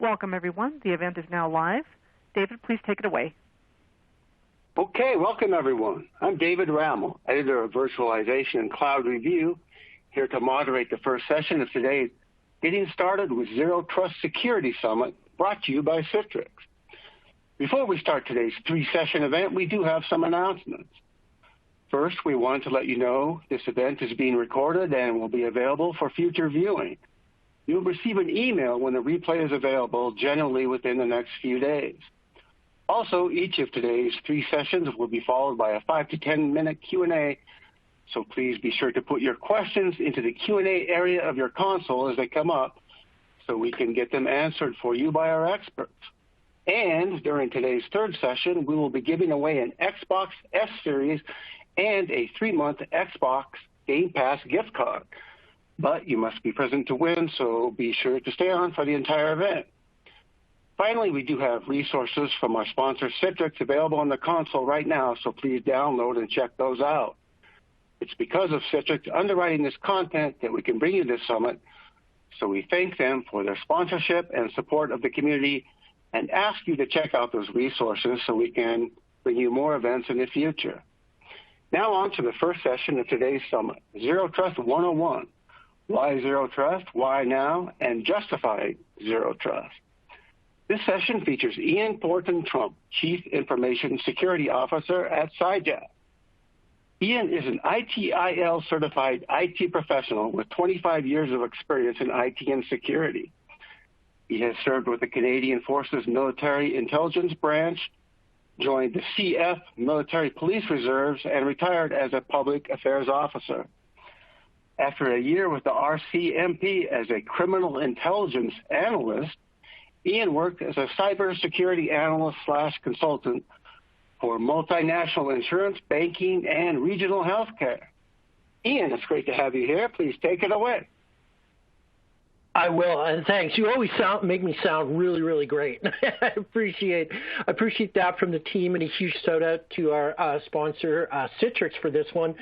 Welcome, everyone. The event is now live. David, please take it away. Okay, welcome, everyone. I'm David Rammel, editor of Virtualization and Cloud Review, here to moderate the first session of today's Getting Started with Zero Trust Security Summit, brought to you by Citrix. Before we start today's three-session event, we do have some announcements. First, we wanted to let you know this event is being recorded and will be available for future viewing. You'll receive an email when the replay is available, generally within the next few days. Also, each of today's three sessions will be followed by a 5 to 10 minute Q&A, so please be sure to put your questions into the Q&A area of your console as they come up so we can get them answered for you by our experts. And during today's third session, we will be giving away an Xbox S Series and a 3-month Xbox Game Pass gift card. But you must be present to win, so be sure to stay on for the entire event. Finally, we do have resources from our sponsor Citrix available on the console right now, so please download and check those out. It's because of Citrix underwriting this content that we can bring you this summit, so we thank them for their sponsorship and support of the community and ask you to check out those resources so we can bring you more events in the future. Now on to the first session of today's summit, Zero Trust 101. Why Zero Trust, Why Now, and Justify Zero Trust. This session features Ian Thornton-Trump, Chief Information Security Officer at SciJack. Ian is an ITIL certified IT professional with 25 years of experience in IT and security. He has served with the Canadian Forces Military Intelligence Branch, joined the CF Military Police Reserves, and retired as a public affairs officer. After a year with the RCMP as a criminal intelligence analyst, Ian worked as a cybersecurity analyst/consultant for multinational insurance, banking, and regional healthcare. Ian, it's great to have you here. Please take it away. I will, and thanks. You always make me sound really, really great. I appreciate that from the team, and a huge shout out to our sponsor, Citrix, for this one.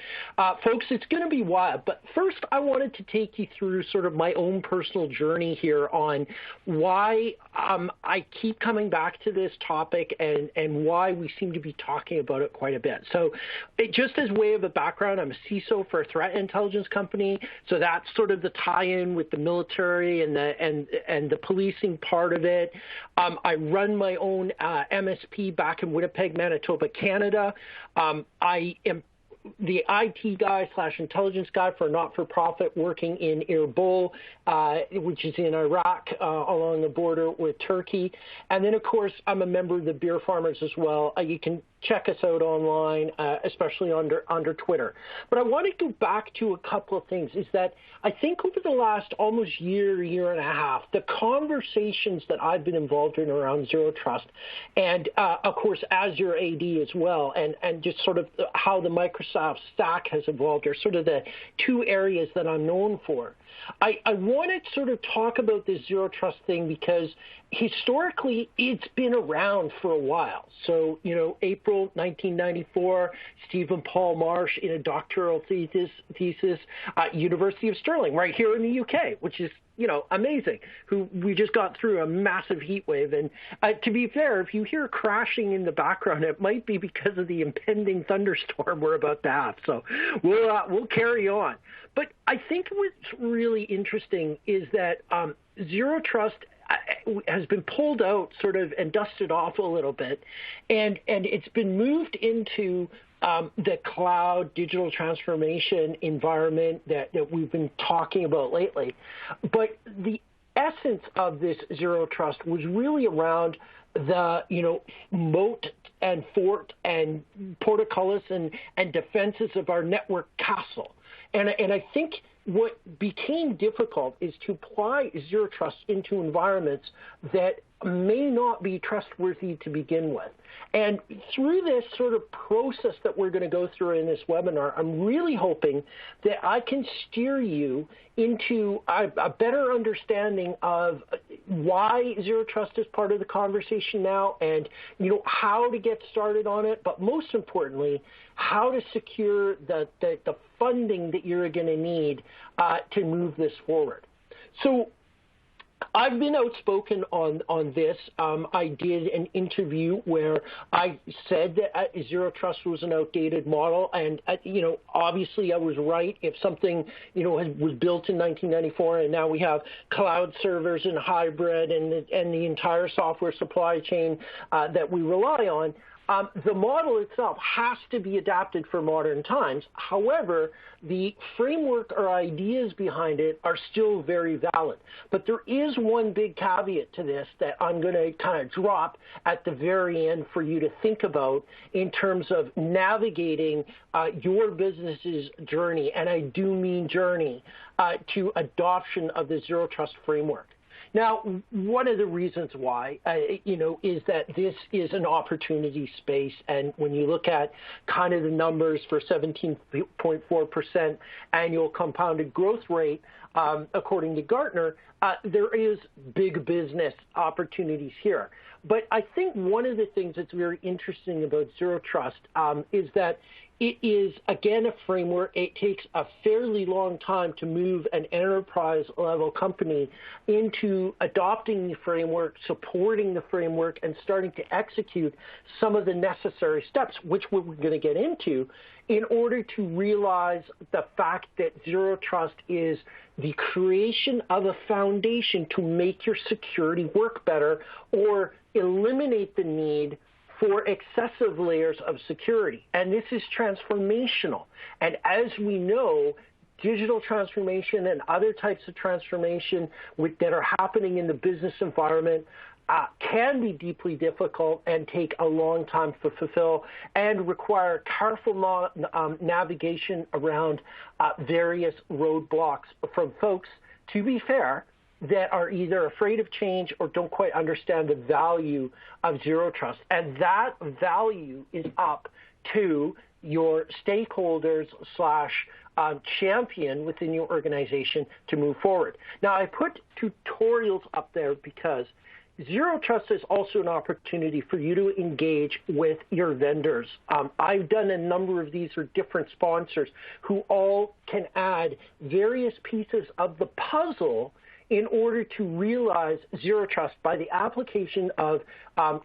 Folks, it's going to be wild, but first I wanted to take you through sort of my own personal journey here on why I keep coming back to this topic and why we seem to be talking about it quite a bit. So just as way of a background, I'm a CISO for a threat intelligence company, so that's sort of the tie-in with the military and the policing part of it. I run my own MSP back in Winnipeg, Manitoba, Canada. I am the IT guy / intelligence guy for a not-for-profit working in Erbil, which is in Iraq, along the border with Turkey. And then, of course, I'm a member of the Beer Farmers as well. You can check us out online, especially under Twitter. But I want to go back to a couple of things, is that I think over the last almost year and a half, the conversations that I've been involved in around Zero Trust, and of course Azure AD as well, and just sort of how the Microsoft stack has evolved are sort of the two areas that I'm known for. I want to sort of talk about this Zero Trust thing because historically it's been around for a while. So, April 1994, Stephen Paul Marsh in a doctoral thesis, University of Stirling, right here in the UK, which is, amazing, who we just got through a massive heat wave. And to be fair, if you hear crashing in the background, it might be because of the impending thunderstorm we're about to have. So we'll carry on. But I think what's really interesting is that Zero Trust has been pulled out sort of and dusted off a little bit, and it's been moved into the cloud digital transformation environment that we've been talking about lately. But the essence of this Zero Trust was really around the, moat and fort and portcullis and defenses of our network castle. And I think what became difficult is to apply Zero Trust into environments that may not be trustworthy to begin with. And through this sort of process that we're going to go through in this webinar, I'm really hoping that I can steer you into a better understanding of why Zero Trust is part of the conversation now, and how to get started on it, but most importantly, how to secure the funding that you're going to need to move this forward. So I've been outspoken on this. I did an interview where I said that Zero Trust was an outdated model, and obviously I was right. If something was built in 1994, and now we have cloud servers and hybrid and the entire software supply chain that we rely on. The model itself has to be adapted for modern times. However, the framework or ideas behind it are still very valid. But there is one big caveat to this that I'm going to kind of drop at the very end for you to think about in terms of navigating your business's journey, and I do mean journey, to adoption of the Zero Trust framework. Now, one of the reasons why, is that this is an opportunity space. And when you look at kind of the numbers for 17.4% annual compounded growth rate, according to Gartner, there is big business opportunities here. But I think one of the things that's very interesting about Zero Trust is that it is, again, a framework. It takes a fairly long time to move an enterprise-level company into adopting the framework, supporting the framework, and starting to execute some of the necessary steps, which we're going to get into, in order to realize the fact that Zero Trust is the creation of a foundation to make your security work better or eliminate the need for excessive layers of security. And this is transformational. And as we know, digital transformation and other types of transformation that are happening in the business environment can be deeply difficult and take a long time to fulfill and require careful navigation around various roadblocks from folks, to be fair, that are either afraid of change or don't quite understand the value of Zero Trust. And that value is up to your stakeholders / champion within your organization to move forward. Now, I put tutorials up there because Zero Trust is also an opportunity for you to engage with your vendors. I've done a number of these for different sponsors who all can add various pieces of the puzzle in order to realize Zero Trust by the application of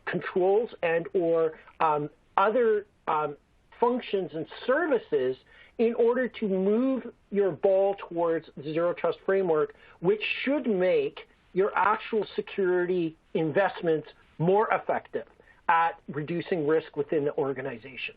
controls and or other functions and services in order to move your ball towards the Zero Trust framework, which should make your actual security investments more effective at reducing risk within the organization.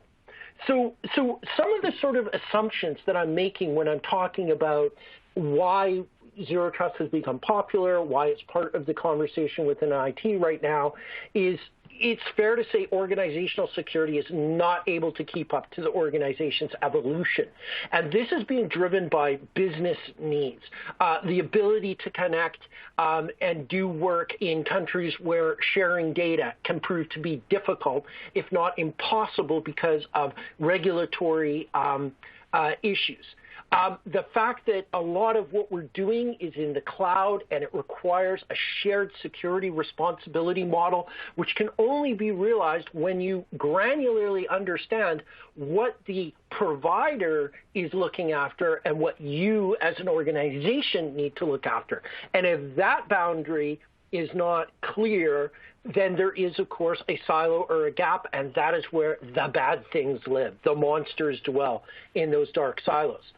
So some of the sort of assumptions that I'm making when I'm talking about why Zero Trust has become popular, why it's part of the conversation within IT right now, is it's fair to say organizational security is not able to keep up to the organization's evolution. And this is being driven by business needs, the ability to connect and do work in countries where sharing data can prove to be difficult, if not impossible, because of regulatory issues. The fact that a lot of what we're doing is in the cloud and it requires a shared security responsibility model, which can only be realized when you granularly understand what the provider is looking after and what you as an organization need to look after. And if that boundary is not clear, then there is, of course, a silo or a gap, and that is where the bad things live. The monsters dwell in those dark silos.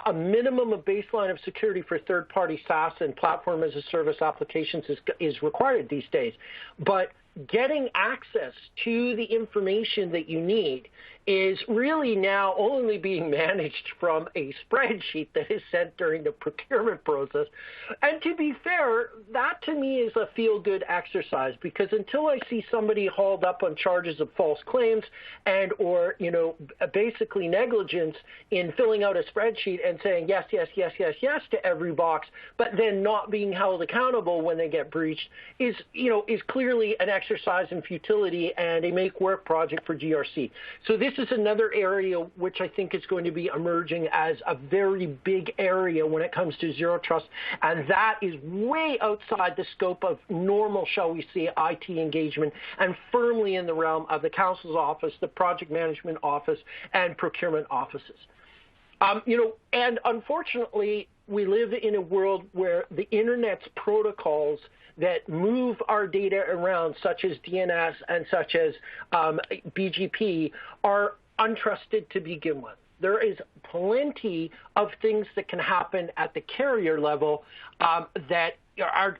A minimum of baseline of security for third-party SaaS and platform-as-a-service applications is required these days. But getting access to the information that you need is really now only being managed from a spreadsheet that is sent during the procurement process. And to be fair, that to me is a feel-good exercise, because until I see somebody hauled up on charges of false claims and or, basically negligence in filling out a spreadsheet and saying yes, yes, yes, yes, yes to every box, but then not being held accountable when they get breached is clearly an exercise in futility and a make-work project for GRC. So this is another area which I think is going to be emerging as a very big area when it comes to Zero Trust, and that is way outside the scope of normal, shall we say, IT engagement, and firmly in the realm of the counsel's office, the project management office, and procurement offices. And unfortunately, we live in a world where the Internet's protocols that move our data around, such as DNS and such as BGP, are untrusted to begin with. There is plenty of things that can happen at the carrier level that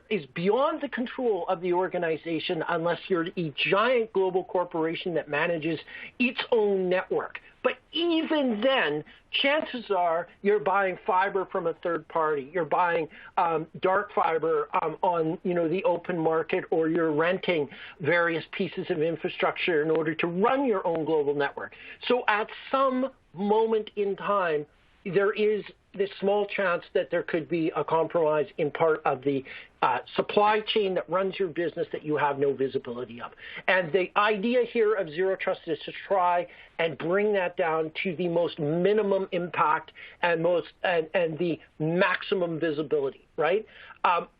is beyond the control of the organization unless you're a giant global corporation that manages its own network. But even then, chances are you're buying fiber from a third party. You're buying dark fiber on the open market, or you're renting various pieces of infrastructure in order to run your own global network. So at some moment in time, there is this small chance that there could be a compromise in part of the supply chain that runs your business that you have no visibility of. And the idea here of Zero Trust is to try and bring that down to the most minimum impact and the maximum visibility, right?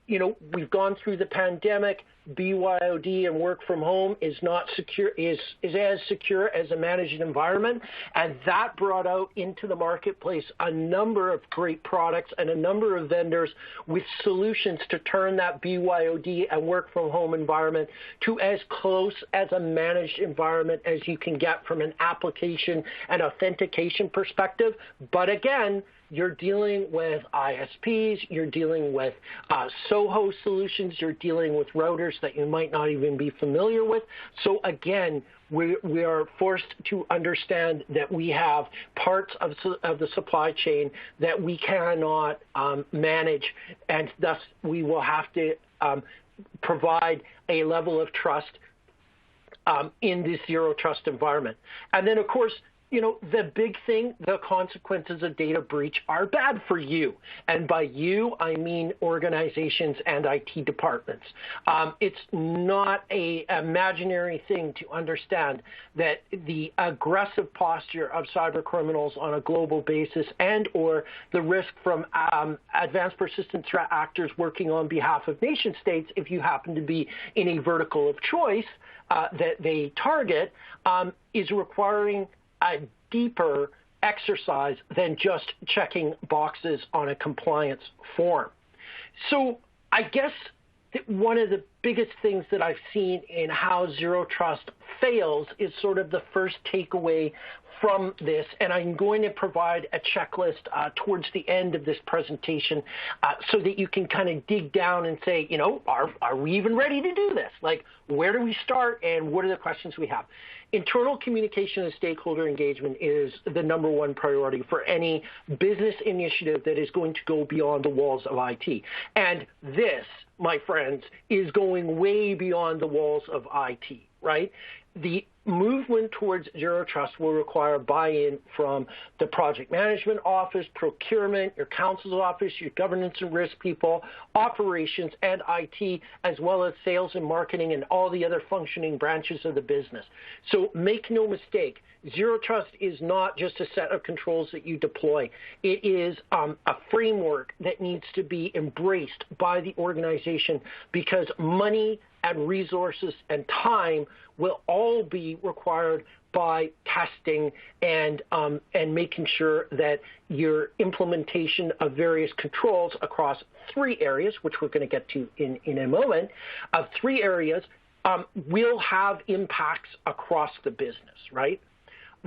We've gone through the pandemic. BYOD and work from home is not secure, is as secure as a managed environment, and that brought out into the marketplace a number of great products and a number of vendors with solutions to turn that BYOD and work from home environment to as close as a managed environment as you can get from an application and authentication perspective. But again, you're dealing with ISPs, you're dealing with SOHO solutions, you're dealing with routers that you might not even be familiar with. So again, we are forced to understand that we have parts of the supply chain that we cannot manage, and thus we will have to provide a level of trust in this Zero Trust environment. And then, of course, the big thing, the consequences of data breach are bad for you. And by you, I mean organizations and IT departments. It's not an imaginary thing to understand that the aggressive posture of cyber criminals on a global basis and or the risk from advanced persistent threat actors working on behalf of nation states, if you happen to be in a vertical of choice that they target, is requiring a deeper exercise than just checking boxes on a compliance form. So I guess that one of the biggest things that I've seen in how Zero Trust fails is sort of the first takeaway from this, and I'm going to provide a checklist towards the end of this presentation so that you can kind of dig down and say, are we even ready to do this? Like, where do we start, and what are the questions we have? Internal communication and stakeholder engagement is the number one priority for any business initiative that is going to go beyond the walls of IT. And this, my friends, is going way beyond the walls of IT, right? The movement towards Zero Trust will require buy-in from the project management office, procurement, your counsel's office, your governance and risk people, operations, and IT, as well as sales and marketing and all the other functioning branches of the business. So make no mistake, Zero Trust is not just a set of controls that you deploy. It is a framework that needs to be embraced by the organization because money and resources and time will all be required by testing and making sure that your implementation of various controls across three areas, which we're going to get to in a moment, of three areas will have impacts across the business, right?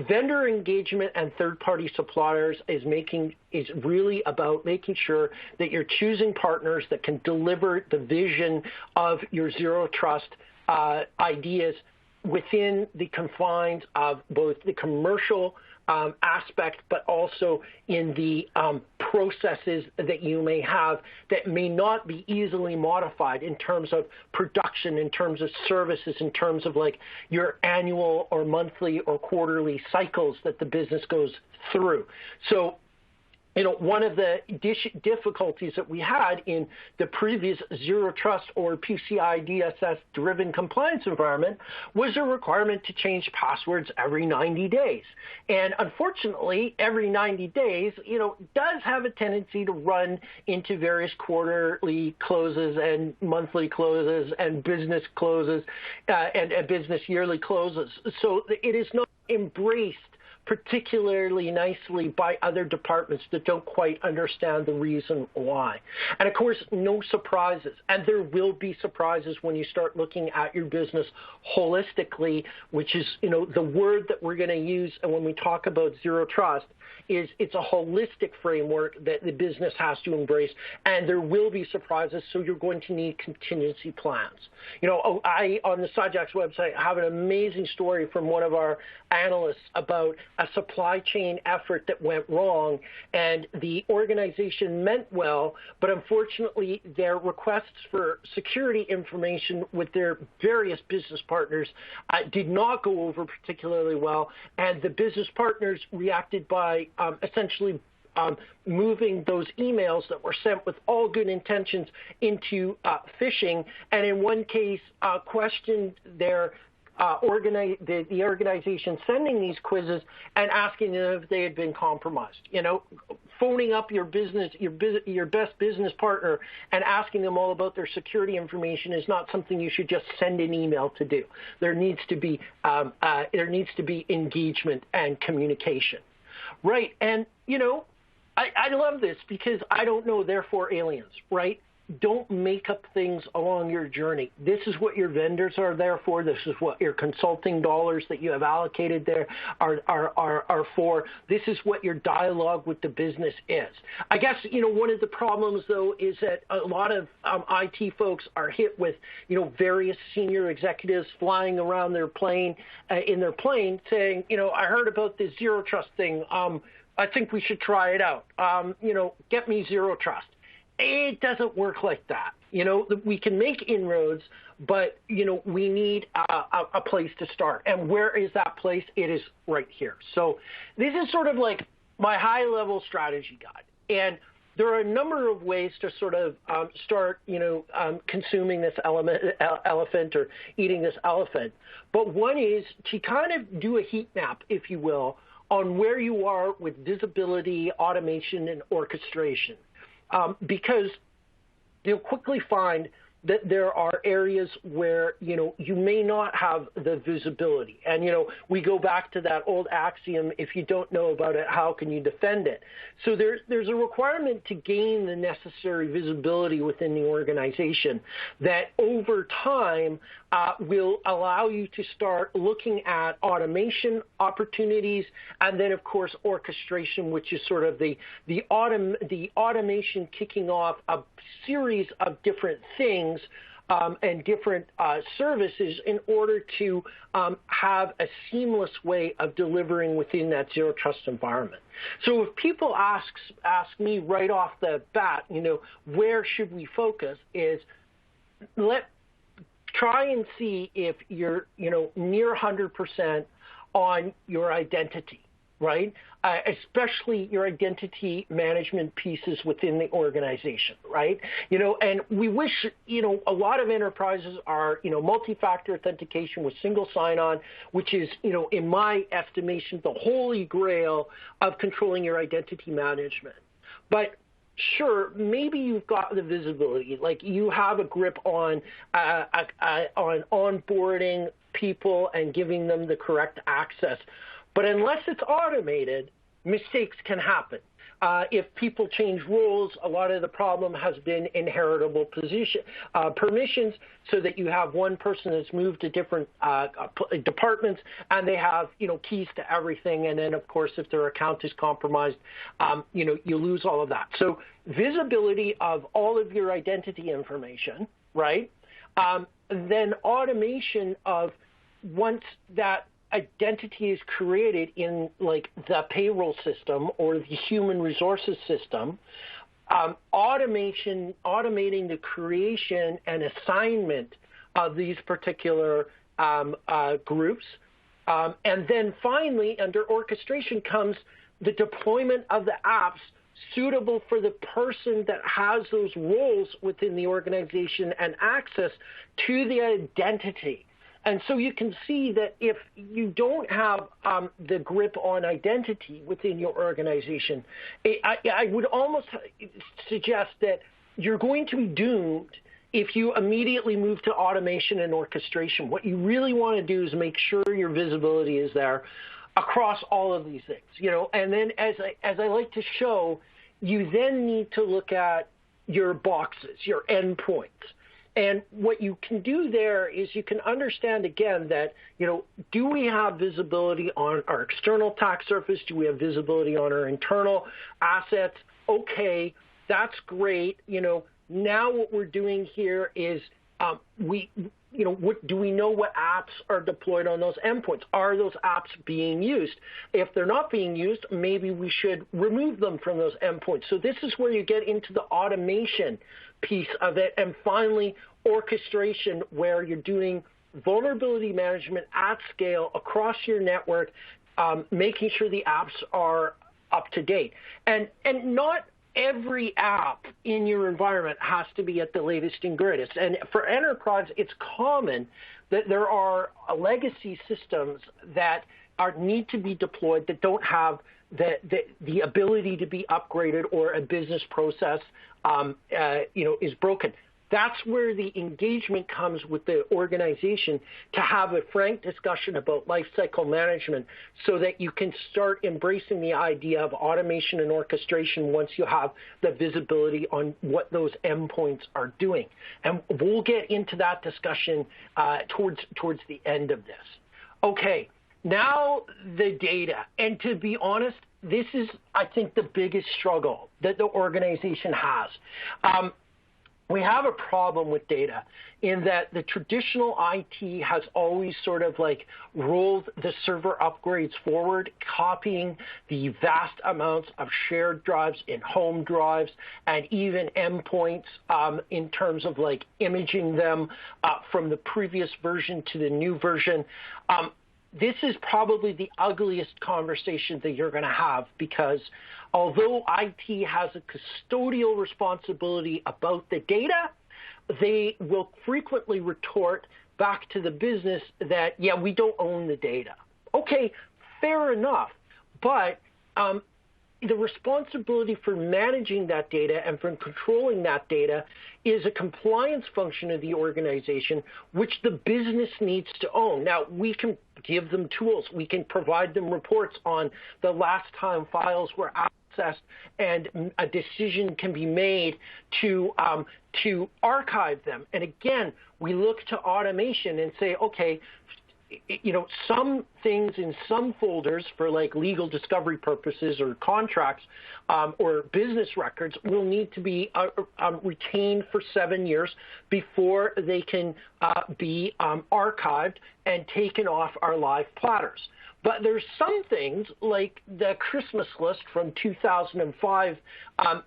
Vendor engagement and third-party suppliers is really about making sure that you're choosing partners that can deliver the vision of your Zero Trust ideas within the confines of both the commercial aspect, but also in the processes that you may have that may not be easily modified in terms of production, in terms of services, in terms of like your annual or monthly or quarterly cycles that the business goes through. So, one of the difficulties that we had in the previous Zero Trust or PCI DSS-driven compliance environment was a requirement to change passwords every 90 days. And unfortunately, every 90 days, does have a tendency to run into various quarterly closes and monthly closes and business closes and business yearly closes. So it is not embraced particularly nicely by other departments that don't quite understand the reason why. And of course, no surprises. And there will be surprises when you start looking at your business holistically, which is, the word that we're going to use when we talk about zero trust is it's a holistic framework that the business has to embrace, and there will be surprises, so you're going to need contingency plans. I, on the Sajac's website, have an amazing story from one of our analysts about a supply chain effort that went wrong, and the organization meant well, but unfortunately their requests for security information with their various business partners did not go over particularly well, and the business partners reacted by essentially moving those emails that were sent with all good intentions into phishing, and in one case questioned their the organization sending these quizzes and asking them if they had been compromised. Phoning up your best business partner and asking them all about their security information is not something you should just send an email to do. There needs to be engagement and communication. Right, and, I love this because I don't know, therefore aliens, right? Don't make up things along your journey. This is what your vendors are there for. This is what your consulting dollars that you have allocated there are for. This is what your dialogue with the business is. I guess, one of the problems, though, is that a lot of IT folks are hit with, various senior executives flying around their plane, in their plane saying, I heard about this zero trust thing. I think we should try it out. Get me zero trust. It doesn't work like that. We can make inroads, but, we need a place to start. And where is that place? It is right here. So this is sort of like my high-level strategy guide. And there are a number of ways to sort of start, consuming this elephant or eating this elephant. But one is to kind of do a heat map, if you will, on where you are with visibility, automation, and orchestration. Because you'll quickly find that there are areas where, you may not have the visibility. And, we go back to that old axiom, if you don't know about it, how can you defend it? So there's a requirement to gain the necessary visibility within the organization that over time will allow you to start looking at automation opportunities and then, of course, orchestration, which is sort of the automation kicking off a series of different things and different services in order to have a seamless way of delivering within that zero trust environment. So if people ask me right off the bat, where should we focus, is try and see if you're, near 100% on your identity, right? Especially your identity management pieces within the organization, right? And we wish, a lot of enterprises are, multi-factor authentication with single sign-on, which is, in my estimation, the holy grail of controlling your identity management. But sure, maybe you've got the visibility, like you have a grip on onboarding people and giving them the correct access. But unless it's automated, mistakes can happen. If people change roles, a lot of the problem has been inheritable permissions, so that you have one person that's moved to different departments and they have, keys to everything. And then, of course, if their account is compromised, you lose all of that. So visibility of all of your identity information, right? Then automation of once that identity is created in like the payroll system or the human resources system, automating the creation and assignment of these particular groups. And then finally, under orchestration comes the deployment of the apps suitable for the person that has those roles within the organization and access to the identity. And so you can see that if you don't have the grip on identity within your organization, I would almost suggest that you're going to be doomed if you immediately move to automation and orchestration. What you really want to do is make sure your visibility is there. across all of these things, and then as I like to show, you then need to look at your boxes, your endpoints. And what you can do there is you can understand, again, that, do we have visibility on our external attack surface? Do we have visibility on our internal assets? Okay, that's great. Now what we're doing here is do we know what apps are deployed on those endpoints? Are those apps being used? If they're not being used, maybe we should remove them from those endpoints. So this is where you get into the automation piece of it. And finally, orchestration, where you're doing vulnerability management at scale across your network, making sure the apps are up to date. And not every app in your environment has to be at the latest and greatest. And for enterprise, it's common that there are legacy systems that need to be deployed that don't have the ability to be upgraded, or a business process is broken. That's where the engagement comes with the organization, to have a frank discussion about lifecycle management so that you can start embracing the idea of automation and orchestration once you have the visibility on what those endpoints are doing. And we'll get into that discussion towards the end of this. Okay, now the data. And to be honest, this is, I think, the biggest struggle that the organization has. We have a problem with data in that the traditional IT has always sort of rolled the server upgrades forward, copying the vast amounts of shared drives in home drives and even endpoints in terms of imaging them from the previous version to the new version. This is probably the ugliest conversation that you're going to have, because although IT has a custodial responsibility about the data, they will frequently retort back to the business that, yeah, we don't own the data. Okay, fair enough, but the responsibility for managing that data and for controlling that data is a compliance function of the organization, which the business needs to own. Now, we can give them tools. We can provide them reports on the last time files were accessed, and a decision can be made to archive them. And again, we look to automation and say, okay, some things in some folders for legal discovery purposes or contracts or business records will need to be retained for 7 years before they can be archived and taken off our live platters. But there's some things like the Christmas list from 2005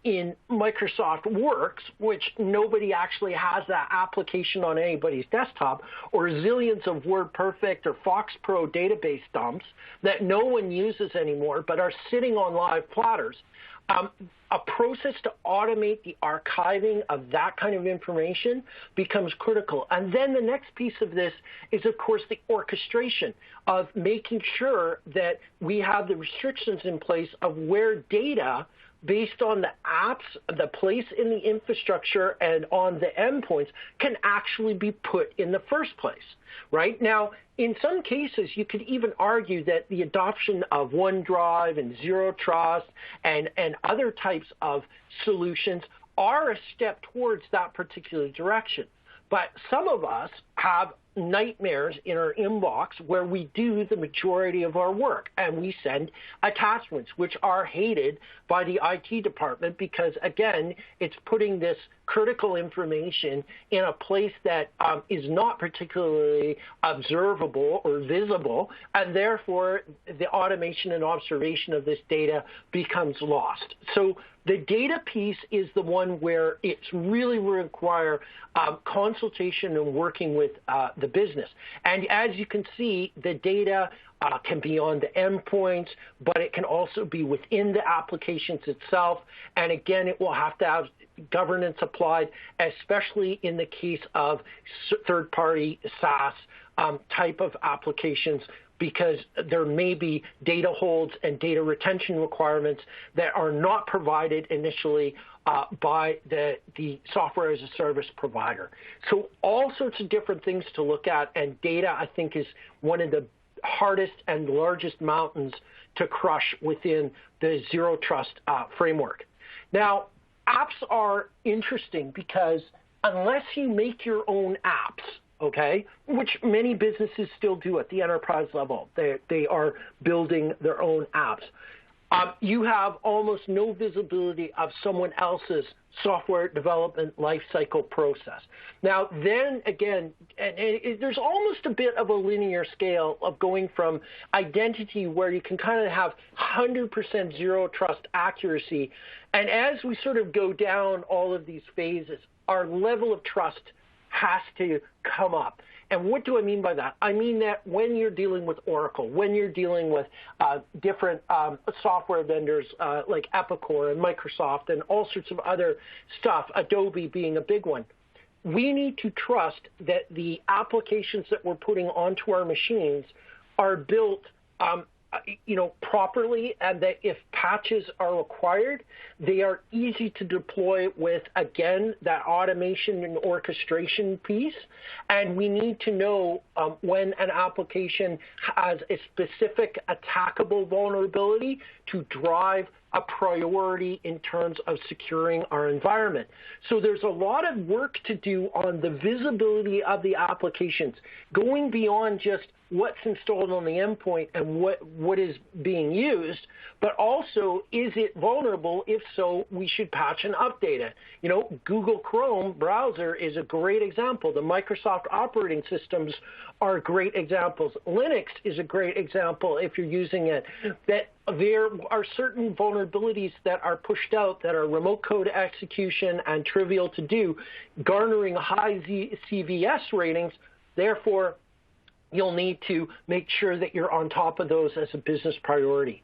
in Microsoft Works, which nobody actually has that application on anybody's desktop, or zillions of WordPerfect or FoxPro database dumps that no one uses anymore but are sitting on live platters. A process to automate the archiving of that kind of information becomes critical. And then the next piece of this is, of course, the orchestration of making sure that we have the restrictions in place of where data, based on the apps, the place in the infrastructure, and on the endpoints, can actually be put in the first place, right? Now, in some cases, you could even argue that the adoption of OneDrive and Zero Trust and other types of solutions are a step towards that particular direction. But some of us have nightmares in our inbox where we do the majority of our work, and we send attachments which are hated by the IT department because, again, it's putting this critical information in a place that is not particularly observable or visible, and therefore the automation and observation of this data becomes lost. So the data piece is the one where it's really require consultation and working with the business. And as you can see, the data can be on the endpoints, but it can also be within the applications itself. And again, it will have to have governance applied, especially in the case of third-party SaaS type of applications, because there may be data holds and data retention requirements that are not provided initially by the software as a service provider. So all sorts of different things to look at, and data, I think, is one of the hardest and largest mountains to crush within the zero trust framework. Now, apps are interesting because unless you make your own apps, okay, which many businesses still do at the enterprise level, they are building their own apps. You have almost no visibility of someone else's software development lifecycle process. Now, then again, there's almost a bit of a linear scale of going from identity where you can kind of have 100% zero trust accuracy. And as we sort of go down all of these phases, our level of trust has to come up. And what do I mean by that? I mean that when you're dealing with Oracle, when you're dealing with different software vendors like Epicor and Microsoft and all sorts of other stuff, Adobe being a big one, we need to trust that the applications that we're putting onto our machines are built properly, and that if patches are required, they are easy to deploy with, again, that automation and orchestration piece. And we need to know when an application has a specific attackable vulnerability to drive a priority in terms of securing our environment. So there's a lot of work to do on the visibility of the applications, going beyond just what's installed on the endpoint and what is being used, but also, is it vulnerable? If so, we should patch and update it. Google Chrome browser is a great example. The Microsoft operating systems are great examples. Linux is a great example if you're using it, that there are certain vulnerabilities that are pushed out that are remote code execution and trivial to do, garnering high CVS ratings. Therefore, you'll need to make sure that you're on top of those as a business priority.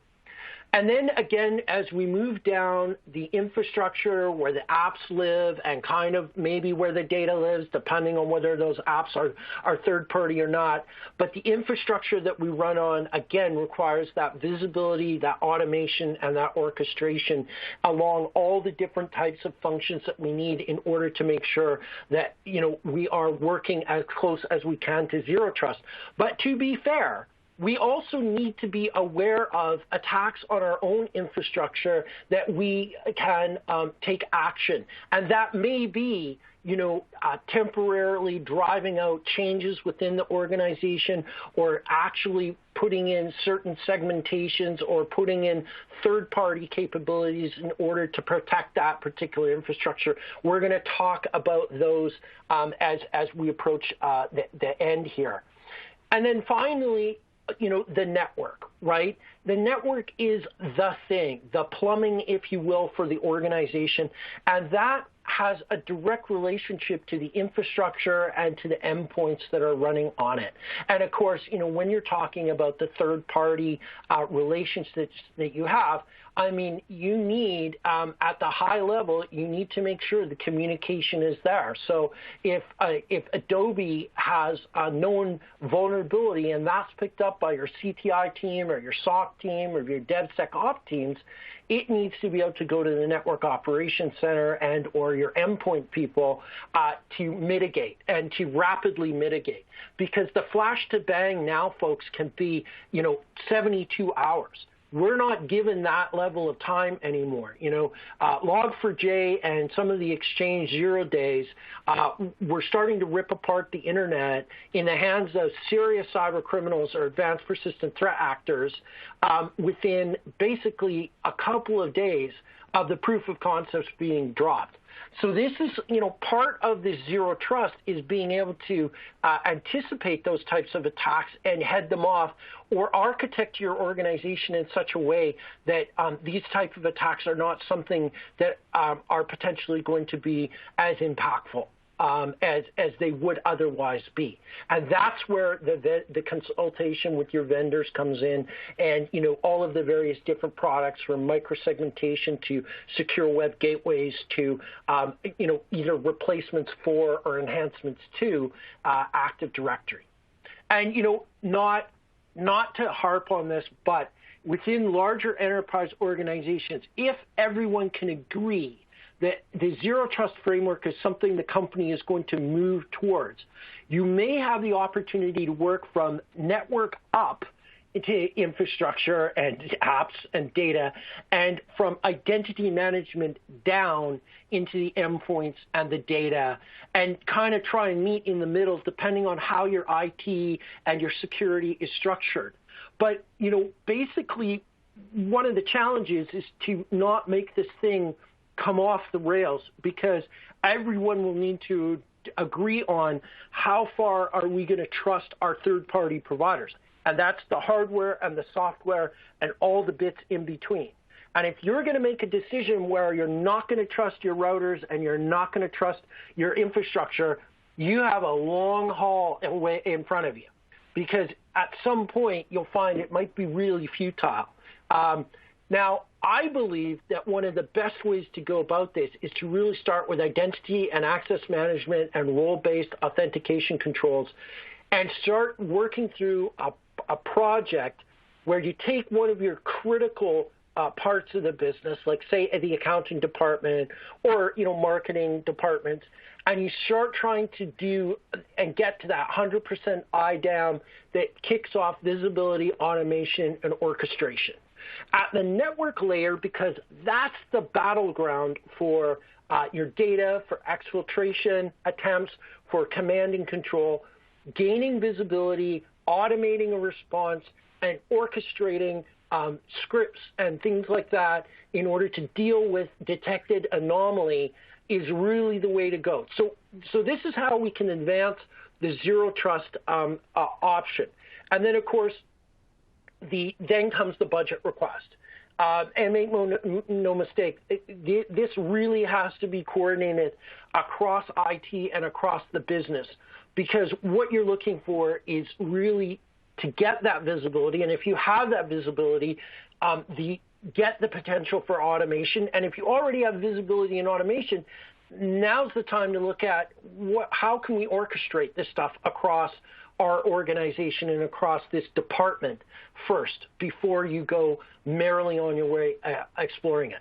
And then again, as we move down the infrastructure where the apps live and kind of maybe where the data lives, depending on whether those apps are third party or not, but the infrastructure that we run on, again, requires that visibility, that automation, and that orchestration along all the different types of functions that we need in order to make sure that, we are working as close as we can to zero trust. But to be fair, we also need to be aware of attacks on our own infrastructure that we can take action. And that may be, temporarily driving out changes within the organization, or actually putting in certain segmentations or putting in third-party capabilities in order to protect that particular infrastructure. We're going to talk about those as we approach the end here. And then finally, the network, right? The network is the thing, the plumbing, if you will, for the organization. And that has a direct relationship to the infrastructure and to the endpoints that are running on it. And of course, when you're talking about the third-party relationships that you have, you need, at the high level, you need to make sure the communication is there. So if Adobe has a known vulnerability and that's picked up by your CTI team or your SOC team or your DevSecOps teams, it needs to be able to go to the Network Operations Center and or your endpoint people to mitigate and to rapidly mitigate. Because the flash to bang now, folks, can be 72 hours. We're not given that level of time anymore. Log4j and some of the Exchange 0 days, we're starting to rip apart the internet in the hands of serious cyber criminals or advanced persistent threat actors within basically a couple of days of the proof of concepts being dropped. So this is, part of this zero trust is being able to anticipate those types of attacks and head them off, or architect your organization in such a way that these types of attacks are not something that are potentially going to be as impactful as they would otherwise be. And that's where the consultation with your vendors comes in, and all of the various different products, from microsegmentation to secure web gateways to either replacements for or enhancements to Active Directory. And not to harp on this, but within larger enterprise organizations, if everyone can agree the Zero Trust framework is something the company is going to move towards. You may have the opportunity to work from network up into infrastructure and apps and data, and from identity management down into the endpoints and the data, and kind of try and meet in the middle depending on how your IT and your security is structured. But, basically one of the challenges is to not make this thing come off the rails, because everyone will need to agree on how far are we going to trust our third-party providers. And that's the hardware and the software and all the bits in between. And if you're going to make a decision where you're not going to trust your routers and you're not going to trust your infrastructure, you have a long haul away in front of you, because at some point you'll find it might be really futile. Now, I believe that one of the best ways to go about this is to really start with identity and access management and role-based authentication controls, and start working through a project where you take one of your critical parts of the business, like say the accounting department or marketing departments, and you start trying to do and get to that 100% IDAM that kicks off visibility, automation, and orchestration. At the network layer, because that's the battleground for your data, for exfiltration attempts, for command and control, gaining visibility, automating a response, and orchestrating scripts and things like that in order to deal with detected anomaly is really the way to go. So this is how we can advance the Zero Trust option. And then, of course, then comes the budget request. And make no mistake, this really has to be coordinated across IT and across the business, because what you're looking for is really to get that visibility. And if you have that visibility, get the potential for automation. And if you already have visibility and automation, now's the time to look at how can we orchestrate this stuff across our organization and across this department first before you go merrily on your way exploring it.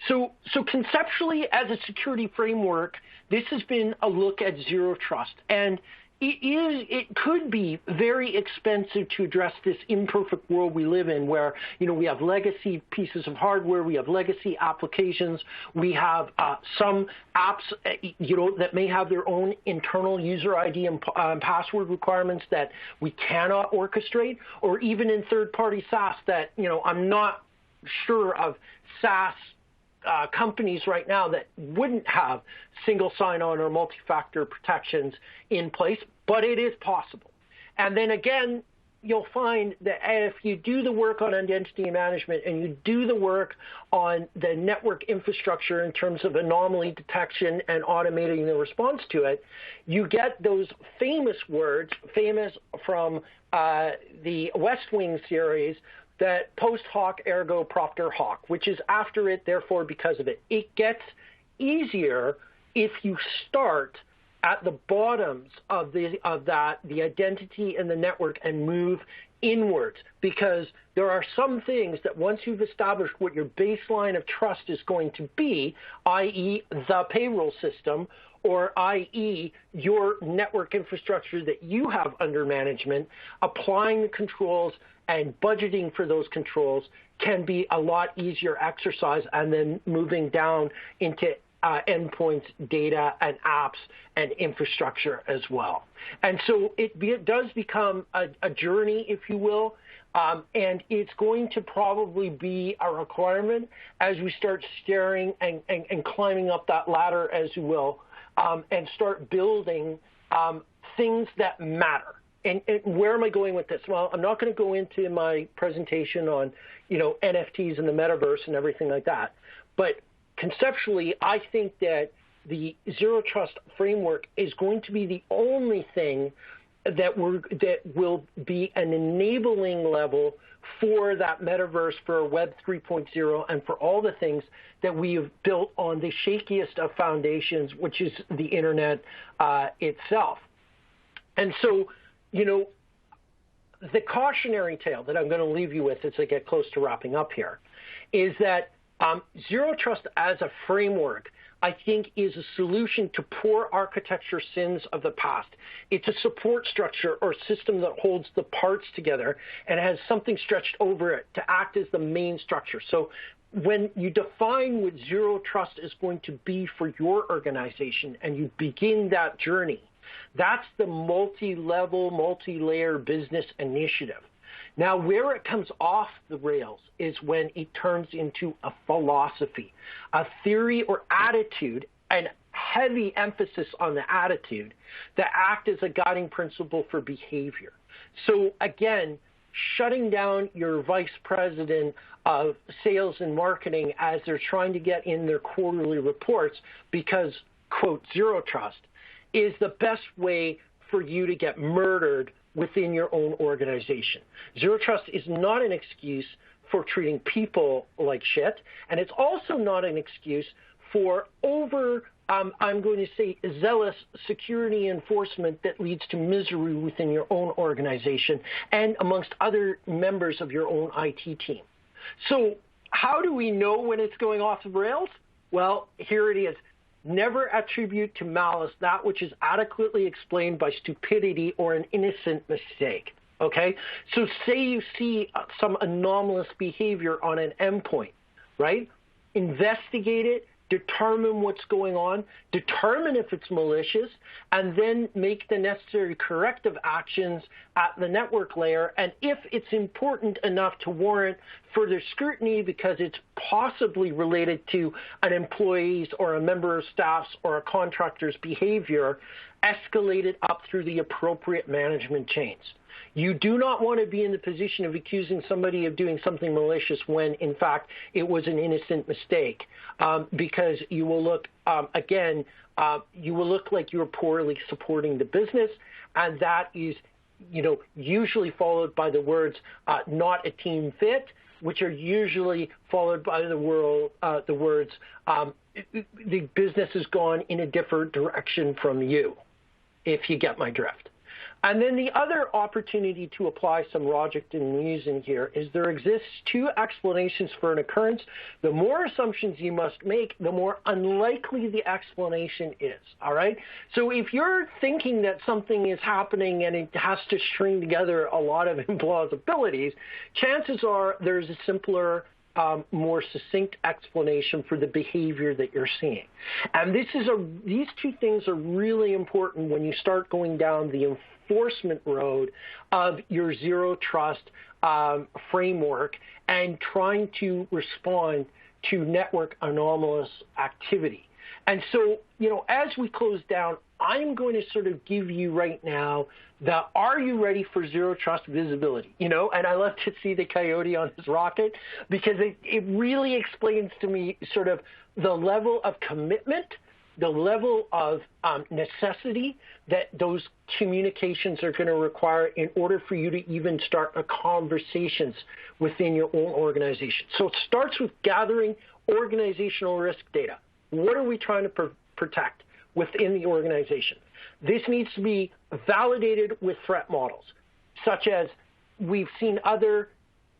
So conceptually, as a security framework, this has been a look at Zero Trust, and it could be very expensive to address this imperfect world we live in, where we have legacy pieces of hardware, we have legacy applications, we have some apps that may have their own internal user ID and password requirements that we cannot orchestrate, or even in third-party SaaS that I'm not sure of SaaS companies right now that wouldn't have single sign-on or multi-factor protections in place, but it is possible. And then again, you'll find that if you do the work on identity management and you do the work on the network infrastructure in terms of anomaly detection and automating the response to it, you get those famous words, famous from the West Wing series, that post hoc ergo propter hoc, which is after it, therefore because of it. It gets easier if you start at the bottoms of the identity and the network and move inwards, because there are some things that once you've established what your baseline of trust is going to be, i.e. the payroll system, or i.e. your network infrastructure that you have under management, applying the controls and budgeting for those controls can be a lot easier exercise, and then moving down into endpoints, data, and apps, and infrastructure as well. And so it does become a journey, if you will, and it's going to probably be a requirement as we start staring and climbing up that ladder, as you will, and start building things that matter. And where am I going with this? Well, I'm not going to go into my presentation on, NFTs and the metaverse and everything like that. But conceptually, I think that the Zero Trust framework is going to be the only thing that will be an enabling level for that metaverse, for Web 3.0, and for all the things that we have built on the shakiest of foundations, which is the Internet itself. And so, the cautionary tale that I'm going to leave you with as I get close to wrapping up here is that Zero Trust as a framework I think, is a solution to poor architecture sins of the past. It's a support structure or system that holds the parts together and has something stretched over it to act as the main structure. So when you define what zero trust is going to be for your organization and you begin that journey, that's the multi-level, multi-layer business initiative. Now, where it comes off the rails is when it turns into a philosophy, a theory or attitude, and heavy emphasis on the attitude that act as a guiding principle for behavior. So again, shutting down your vice president of sales and marketing as they're trying to get in their quarterly reports because, quote, zero trust, is the best way for you to get murdered within your own organization. Zero trust is not an excuse for treating people like shit, and it's also not an excuse for I'm going to say, zealous security enforcement that leads to misery within your own organization and amongst other members of your own IT team. So how do we know when it's going off the rails? Well, here it is. Never attribute to malice that which is adequately explained by stupidity or an innocent mistake, okay? So say you see some anomalous behavior on an endpoint, right? Investigate it, determine what's going on, determine if it's malicious, and then make the necessary corrective actions at the network layer. And if it's important enough to warrant further scrutiny because it's possibly related to an employee's or a member of staff's or a contractor's behavior, escalate it up through the appropriate management chains. You do not want to be in the position of accusing somebody of doing something malicious when, in fact, it was an innocent mistake, because you will look, you will look like you're poorly supporting the business, and that is, usually followed by the words, not a team fit, which are usually followed by the words, the business has gone in a different direction from you, if you get my drift. And then the other opportunity to apply some logic and reason here is there exists two explanations for an occurrence. The more assumptions you must make, the more unlikely the explanation is, all right? So if you're thinking that something is happening and it has to string together a lot of implausibilities, chances are there's a simpler, more succinct explanation for the behavior that you're seeing. And these two things are really important when you start going down the enforcement road of your zero trust framework and trying to respond to network anomalous activity. And so, as we close down, I'm going to sort of give you right now the are you ready for zero trust visibility, and I love to see the coyote on his rocket because it really explains to me sort of the level of commitment, the level of necessity that those communications are going to require in order for you to even start conversations within your own organization. So it starts with gathering organizational risk data. What are we trying to protect within the organization? This needs to be validated with threat models, such as we've seen other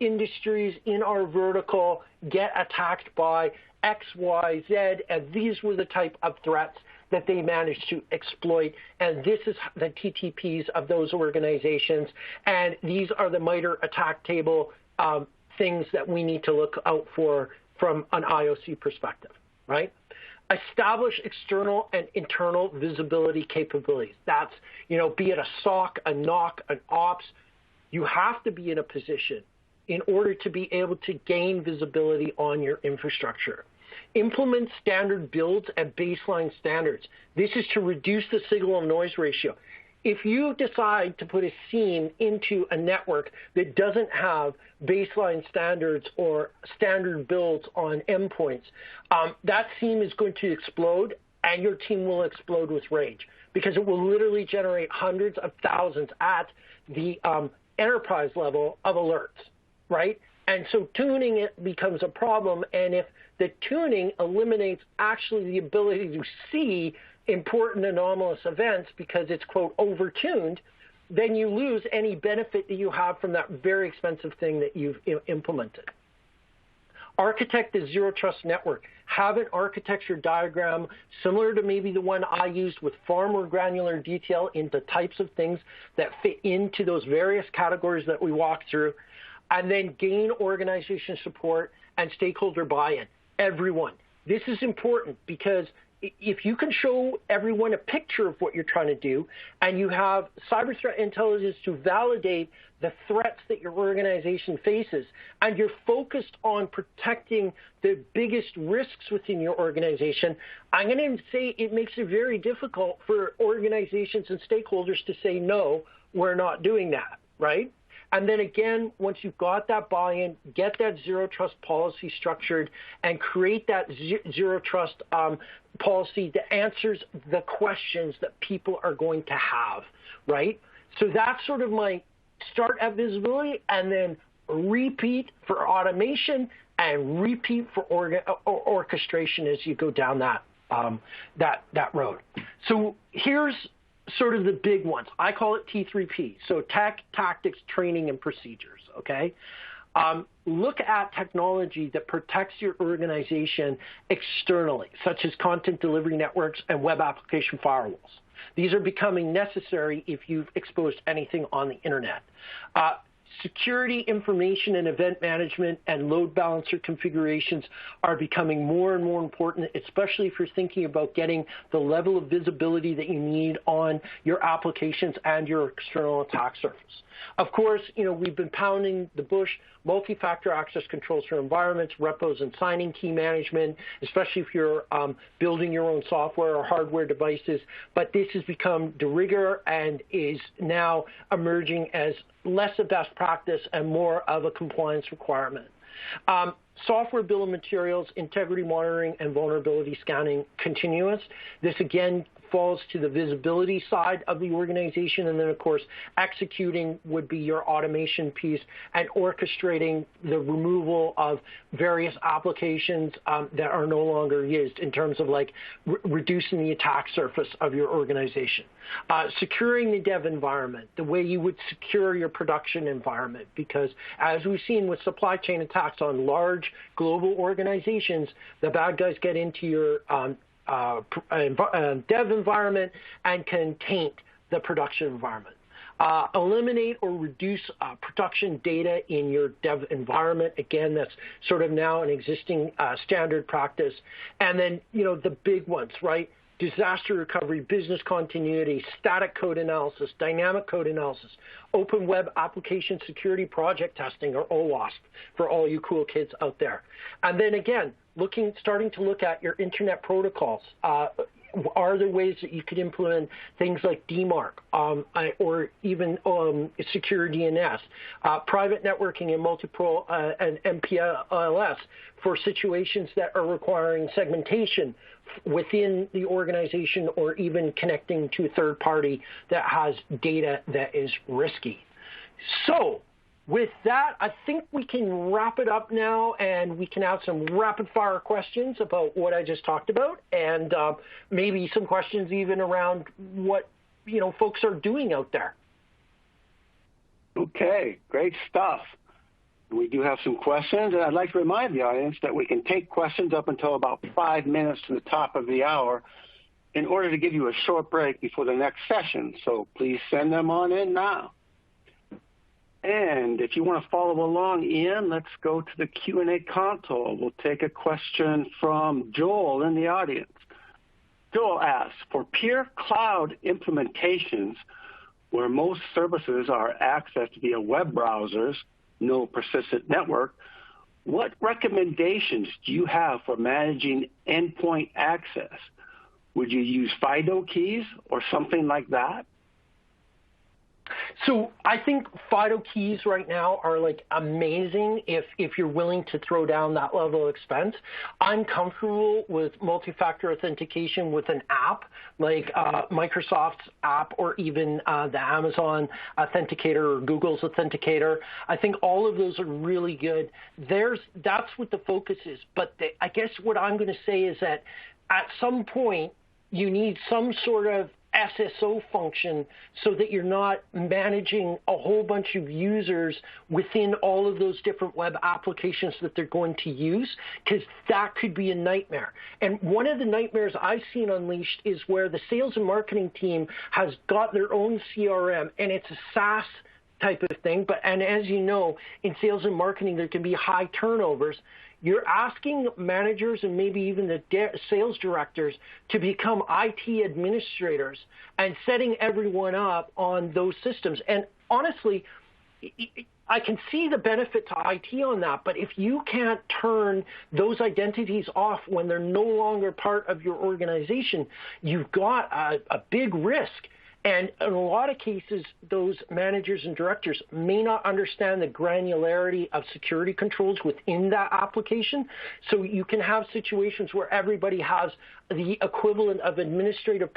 industries in our vertical get attacked by X, Y, Z, and these were the type of threats that they managed to exploit, and this is the TTPs of those organizations, and these are the MITRE attack table things that we need to look out for from an IOC perspective, right? Establish external and internal visibility capabilities. That's, be it a SOC, a NOC, an ops, you have to be in a position in order to be able to gain visibility on your infrastructure. Implement standard builds and baseline standards. This is to reduce the signal-to-noise ratio. If you decide to put a seam into a network that doesn't have baseline standards or standard builds on endpoints, that seam is going to explode, and your team will explode with rage because it will literally generate hundreds of thousands at the enterprise level of alerts, right? And so tuning it becomes a problem, and if the tuning eliminates actually the ability to see important anomalous events because it's, quote, overtuned, then you lose any benefit that you have from that very expensive thing that you've implemented. Architect a zero trust network. have an architecture diagram similar to maybe the one I used with far more granular detail into types of things that fit into those various categories that we walked through, and then gain organization support and stakeholder buy-in. Everyone. This is important because if you can show everyone a picture of what you're trying to do and you have cyber threat intelligence to validate the threats that your organization faces and you're focused on protecting the biggest risks within your organization, I'm going to say it makes it very difficult for organizations and stakeholders to say, no, we're not doing that, right? And then again, once you've got that buy-in, get that zero trust policy structured and create that zero trust policy that answers the questions that people are going to have, right? So that's sort of my start at visibility and then repeat for automation and repeat for orchestration as you go down that road. So here's sort of the big ones. I call it T3P. So tech, tactics, training, and procedures, okay? Look at technology that protects your organization externally, such as content delivery networks and web application firewalls. These are becoming necessary if you've exposed anything on the internet. Security, information, and event management and load balancer configurations are becoming more and more important, especially if you're thinking about getting the level of visibility that you need on your applications and your external attack surface. Of course, we've been pounding the bush, multi-factor access controls for environments, repos, and signing key management, especially if you're building your own software or hardware devices. But this has become de rigueur and is now emerging as less a best practice and more of a compliance requirement. Software bill of materials, integrity monitoring, and vulnerability scanning continuous. This again falls to the visibility side of the organization, and then of course executing would be your automation piece and orchestrating the removal of various applications that are no longer used in terms of like reducing the attack surface of your organization. Securing the dev environment, the way you would secure your production environment, because as we've seen with supply chain attacks on large global organizations, the bad guys get into your dev environment and can taint the production environment. Eliminate or reduce production data in your dev environment. Again, that's sort of now an existing standard practice. And then, the big ones, right? Disaster recovery, business continuity, static code analysis, dynamic code analysis, open web application security project testing, or OWASP, for all you cool kids out there. And then again, starting to look at your internet protocols. Are there ways that you could implement things like DMARC or even secure DNS, private networking and multi-pro and MPLS for situations that are requiring segmentation within the organization or even connecting to a third party that has data that is risky. So with that, I think we can wrap it up now, and we can have some rapid-fire questions about what I just talked about, and maybe some questions even around what folks are doing out there. Okay, great stuff. We do have some questions, and I'd like to remind the audience that we can take questions up until about 5 minutes to the top of the hour in order to give you a short break before the next session. So please send them on in now. And if you want to follow along, Ian, let's go to the Q&A console. We'll take a question from Joel in the audience. Joel asks, for pure cloud implementations where most services are accessed via web browsers, no persistent network, what recommendations do you have for managing endpoint access? Would you use FIDO keys or something like that? So I think FIDO keys right now are like amazing if you're willing to throw down that level of expense. I'm comfortable with multi-factor authentication with an app like Microsoft's app or even the Amazon Authenticator or Google's Authenticator. I think all of those are really good. That's what the focus is. But I guess what I'm going to say is that at some point you need some sort of SSO function so that you're not managing a whole bunch of users within all of those different web applications that they're going to use, because that could be a nightmare. And one of the nightmares I've seen unleashed is where the sales and marketing team has got their own CRM, and it's a SaaS type of thing. And as you know, in sales and marketing, there can be high turnovers. You're asking managers and maybe even the sales directors to become IT administrators and setting everyone up on those systems. And honestly, I can see the benefit to IT on that, but if you can't turn those identities off when they're no longer part of your organization, you've got a big risk. And in a lot of cases, those managers and directors may not understand the granularity of security controls within that application. So you can have situations where everybody has the equivalent of administrative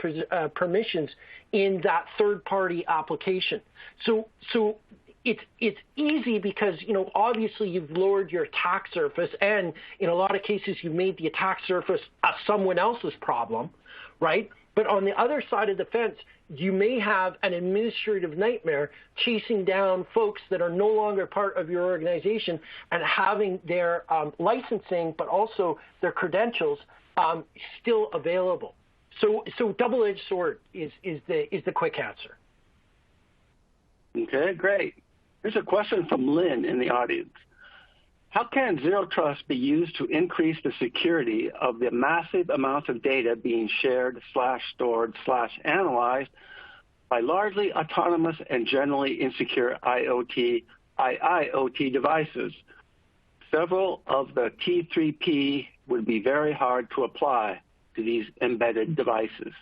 permissions in that third-party application. So it's easy because, obviously you've lowered your attack surface, and in a lot of cases you've made the attack surface someone else's problem, right? But on the other side of the fence, you may have an administrative nightmare chasing down folks that are no longer part of your organization and having their licensing, but also their credentials still available. So double-edged sword is the quick answer. Okay, great. Here's a question from Lynn in the audience. How can Zero Trust be used to increase the security of the massive amounts of data being shared, /stored, /analyzed by largely autonomous and generally insecure IoT devices? Several of the T3P would be very hard to apply to these embedded devices.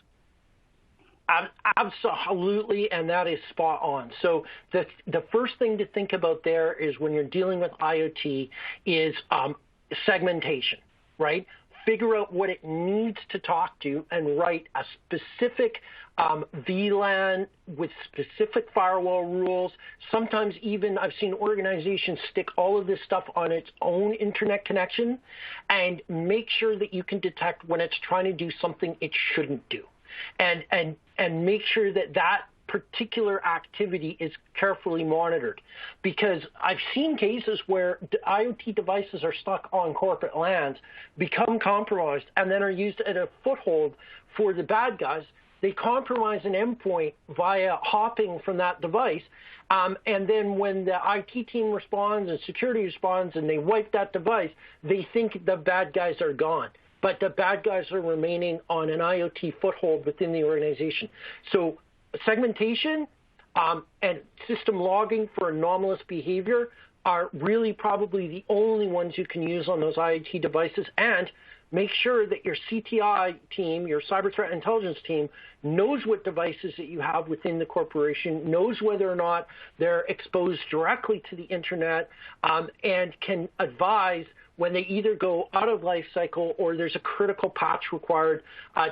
Absolutely, and that is spot on. So the first thing to think about there is when you're dealing with IoT is segmentation, right? Figure out what it needs to talk to and write a specific VLAN with specific firewall rules. Sometimes even I've seen organizations stick all of this stuff on its own internet connection and make sure that you can detect when it's trying to do something it shouldn't do. And make sure that particular activity is carefully monitored, because I've seen cases where IoT devices are stuck on corporate lands, become compromised, and then are used as a foothold for the bad guys. They compromise an endpoint via hopping from that device, and then when the IT team responds and security responds and they wipe that device, they think the bad guys are gone. But the bad guys are remaining on an IoT foothold within the organization. So segmentation and system logging for anomalous behavior are really probably the only ones you can use on those IoT devices. And make sure that your CTI team, your cyber threat intelligence team, knows what devices that you have within the corporation, knows whether or not they're exposed directly to the internet, and can advise when they either go out of life cycle or there's a critical patch required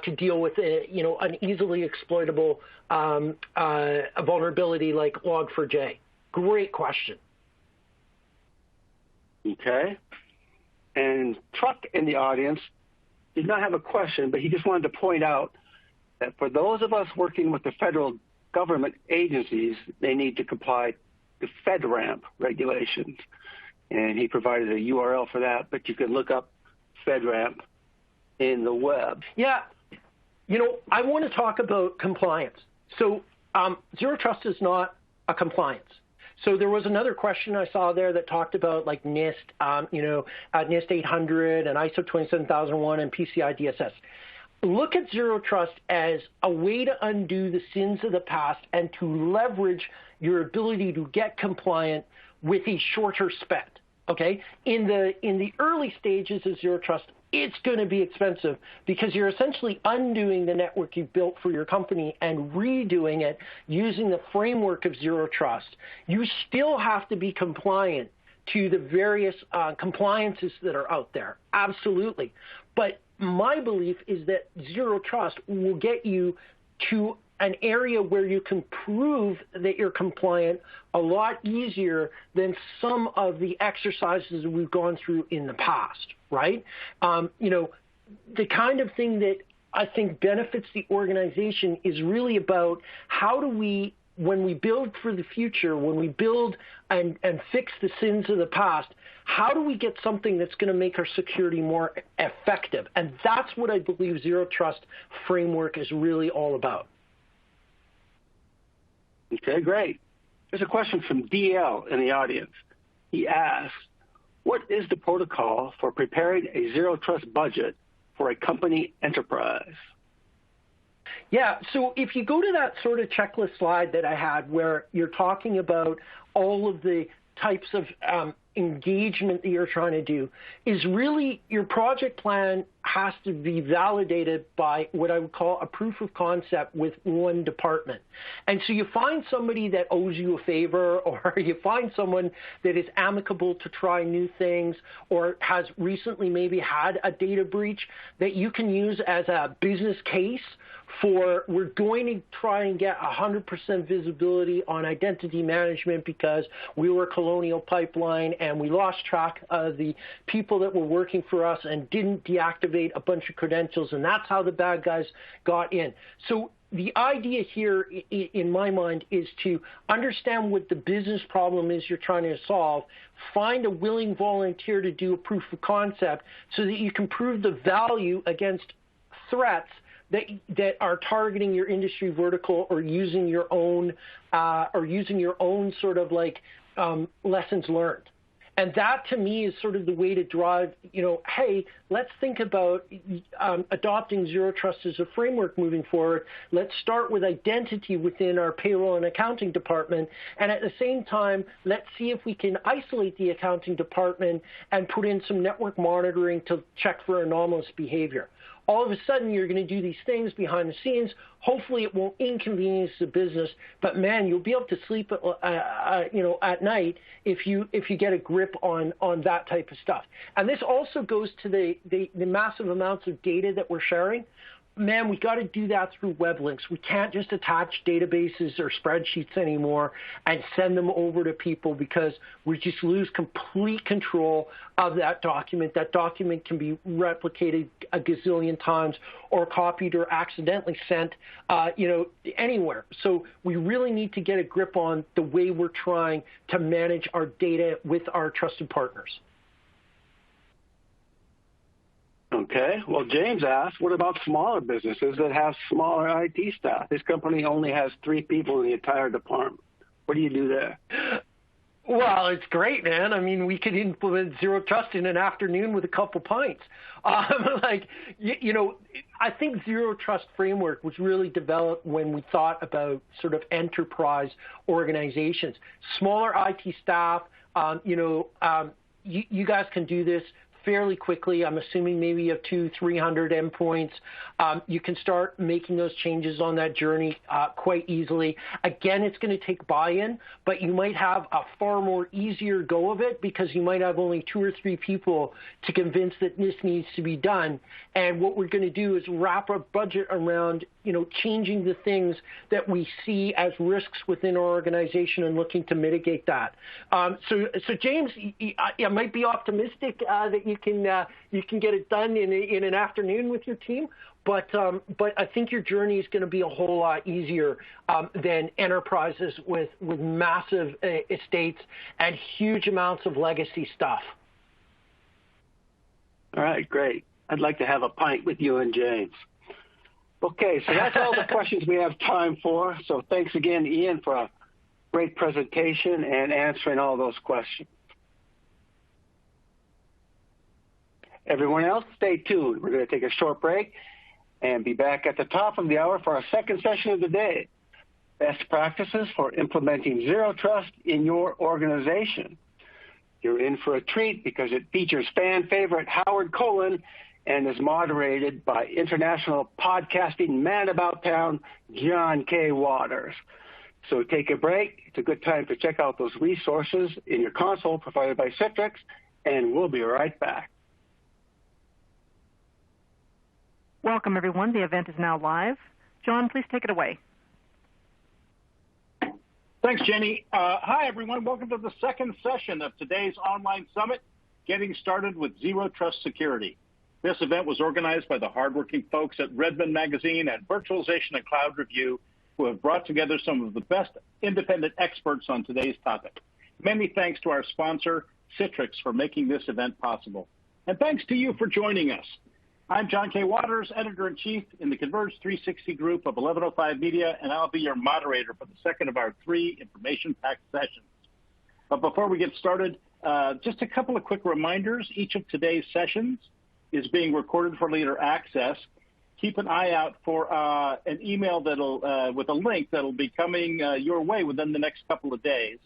to deal with an easily exploitable vulnerability like Log4j. Great question. Okay. And Truck in the audience did not have a question, but he just wanted to point out that for those of us working with the federal government agencies, they need to comply to FedRAMP regulations. And he provided a URL for that, but you can look up FedRAMP in the web. Yeah. I want to talk about compliance. So Zero Trust is not a compliance. So there was another question I saw there that talked about like NIST, NIST 800 and ISO 27001 and PCI DSS. Look at Zero Trust as a way to undo the sins of the past and to leverage your ability to get compliant with a shorter spend. Okay, in the early stages of Zero Trust, it's going to be expensive because you're essentially undoing the network you built for your company and redoing it using the framework of Zero Trust. You still have to be compliant to the various compliances that are out there, absolutely. But my belief is that Zero Trust will get you to an area where you can prove that you're compliant a lot easier than some of the exercises we've gone through in the past, right? The kind of thing that I think benefits the organization is really about how do we, when we build for the future, when we build and fix the sins of the past, how do we get something that's going to make our security more effective? And that's what I believe Zero Trust framework is really all about. Okay, great. There's a question from DL in the audience. He asks, what is the protocol for preparing a Zero Trust budget for a company enterprise? Yeah, so if you go to that sort of checklist slide that I had where you're talking about all of the types of engagement that you're trying to do, is really your project plan has to be validated by what I would call a proof of concept with one department. And so you find somebody that owes you a favor, or you find someone that is amicable to try new things, or has recently maybe had a data breach that you can use as a business case for, we're going to try and get 100% visibility on identity management because we were Colonial Pipeline and we lost track of the people that were working for us and didn't deactivate a bunch of credentials, and that's how the bad guys got in. So the idea here, in my mind, is to understand what the business problem is you're trying to solve, find a willing volunteer to do a proof of concept so that you can prove the value against threats that are targeting your industry vertical or using your own sort of like lessons learned. And that, to me, is sort of the way to drive, hey, let's think about adopting Zero Trust as a framework moving forward. Let's start with identity within our payroll and accounting department. And at the same time, let's see if we can isolate the accounting department and put in some network monitoring to check for anomalous behavior. All of a sudden, you're going to do these things behind the scenes. Hopefully, it won't inconvenience the business, but man, you'll be able to sleep, at night if you get a grip on that type of stuff. And this also goes to the massive amounts of data that we're sharing. Man, we got to do that through web links. We can't just attach databases or spreadsheets anymore and send them over to people because we just lose complete control of that document. That document can be replicated a gazillion times or copied or accidentally sent, anywhere. So we really need to get a grip on the way we're trying to manage our data with our trusted partners. Okay. Well, James asked, what about smaller businesses that have smaller IT staff? This company only has 3 people in the entire department. What do you do there? Well, it's great, man. I mean, we could implement Zero Trust in an afternoon with a couple pints. I think Zero Trust framework was really developed when we thought about sort of enterprise organizations. Smaller IT staff, you guys can do this fairly quickly. I'm assuming maybe you have 200-300 endpoints. You can start making those changes on that journey quite easily. Again, it's going to take buy-in, but you might have a far more easier go of it because you might have only 2 or 3 people to convince that this needs to be done. And what we're going to do is wrap our budget around, changing the things that we see as risks within our organization and looking to mitigate that. So James, I might be optimistic that you can get it done in an afternoon with your team, but I think your journey is going to be a whole lot easier than enterprises with massive estates and huge amounts of legacy stuff. All right, great. I'd like to have a pint with you and James. Okay, so that's all the questions we have time for. So thanks again, Ian, for a great presentation and answering all those questions. Everyone else, stay tuned. We're going to take a short break and be back at the top of the hour for our second session of the day, Best Practices for Implementing Zero Trust in Your Organization. You're in for a treat because it features fan favorite Howard Cohen and is moderated by international podcasting man about town, John K. Waters. So take a break. It's a good time to check out those resources in your console provided by Citrix, and we'll be right back. Welcome, everyone. The event is now live. John, please take it away. Thanks, Jenny. Hi, everyone. Welcome to the second session of today's online summit, Getting Started with Zero Trust Security. This event was organized by the hardworking folks at Redmond Magazine and Virtualization and Cloud Review, who have brought together some of the best independent experts on today's topic. Many thanks to our sponsor, Citrix, for making this event possible. And thanks to you for joining us. I'm John K. Waters, Editor-in-Chief in the Converge 360 group of 1105 Media, and I'll be your moderator for the second of our 3 information-packed sessions. But before we get started, just a couple of quick reminders. Each of today's sessions is being recorded for later access. Keep an eye out for an email that'll with a link that'll be coming your way within the next couple of days.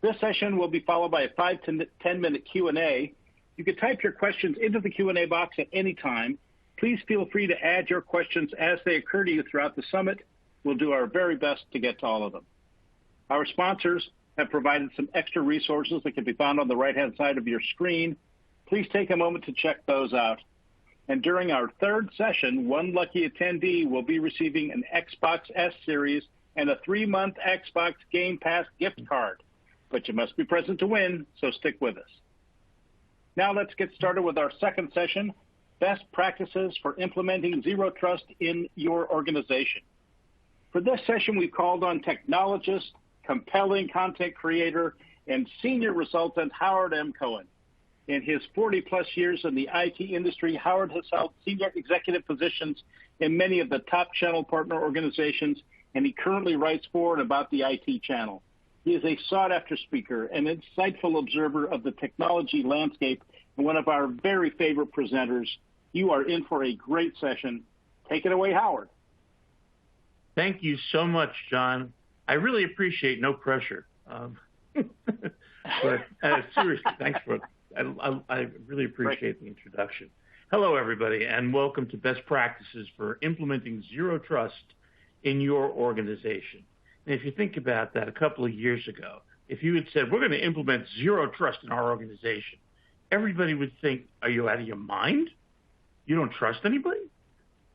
This session will be followed by a 5 to 10-minute Q&A. You can type your questions into the Q&A box at any time. Please feel free to add your questions as they occur to you throughout the summit. We'll do our very best to get to all of them. Our sponsors have provided some extra resources that can be found on the right-hand side of your screen. Please take a moment to check those out. And during our third session, one lucky attendee will be receiving an Xbox S Series and a 3-month Xbox Game Pass gift card. But you must be present to win, so stick with us. Now let's get started with our second session, Best Practices for Implementing Zero Trust in Your Organization. For this session, we called on technologist, compelling content creator, and senior consultant Howard M. Cohen. In his 40-plus years in the IT industry, Howard has held senior executive positions in many of the top channel partner organizations, and he currently writes for and about the IT channel. He is a sought-after speaker, an insightful observer of the technology landscape, and one of our very favorite presenters. You are in for a great session. Take it away, Howard. Thank you so much, John. I really appreciate no pressure. But seriously, thanks for it. I really appreciate the introduction. Hello, everybody, and welcome to Best Practices for Implementing Zero Trust in Your Organization. And if you think about that, a couple of years ago, if you had said, we're going to implement zero trust in our organization, everybody would think, are you out of your mind? You don't trust anybody?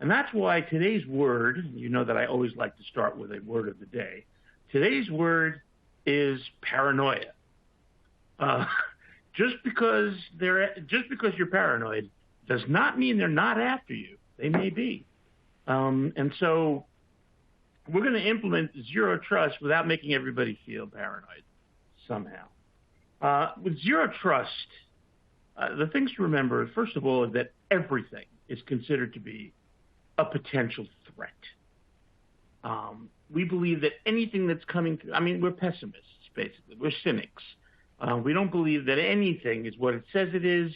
And that's why today's word, you know that I always like to start with a word of the day. Today's word is paranoia. Just because you're paranoid does not mean they're not after you. They may be. And so we're going to implement zero trust without making everybody feel paranoid somehow. With zero trust, the things to remember, first of all, is that everything is considered to be a potential threat. We believe that anything that's coming through, we're pessimists, basically. We're cynics. We don't believe that anything is what it says it is.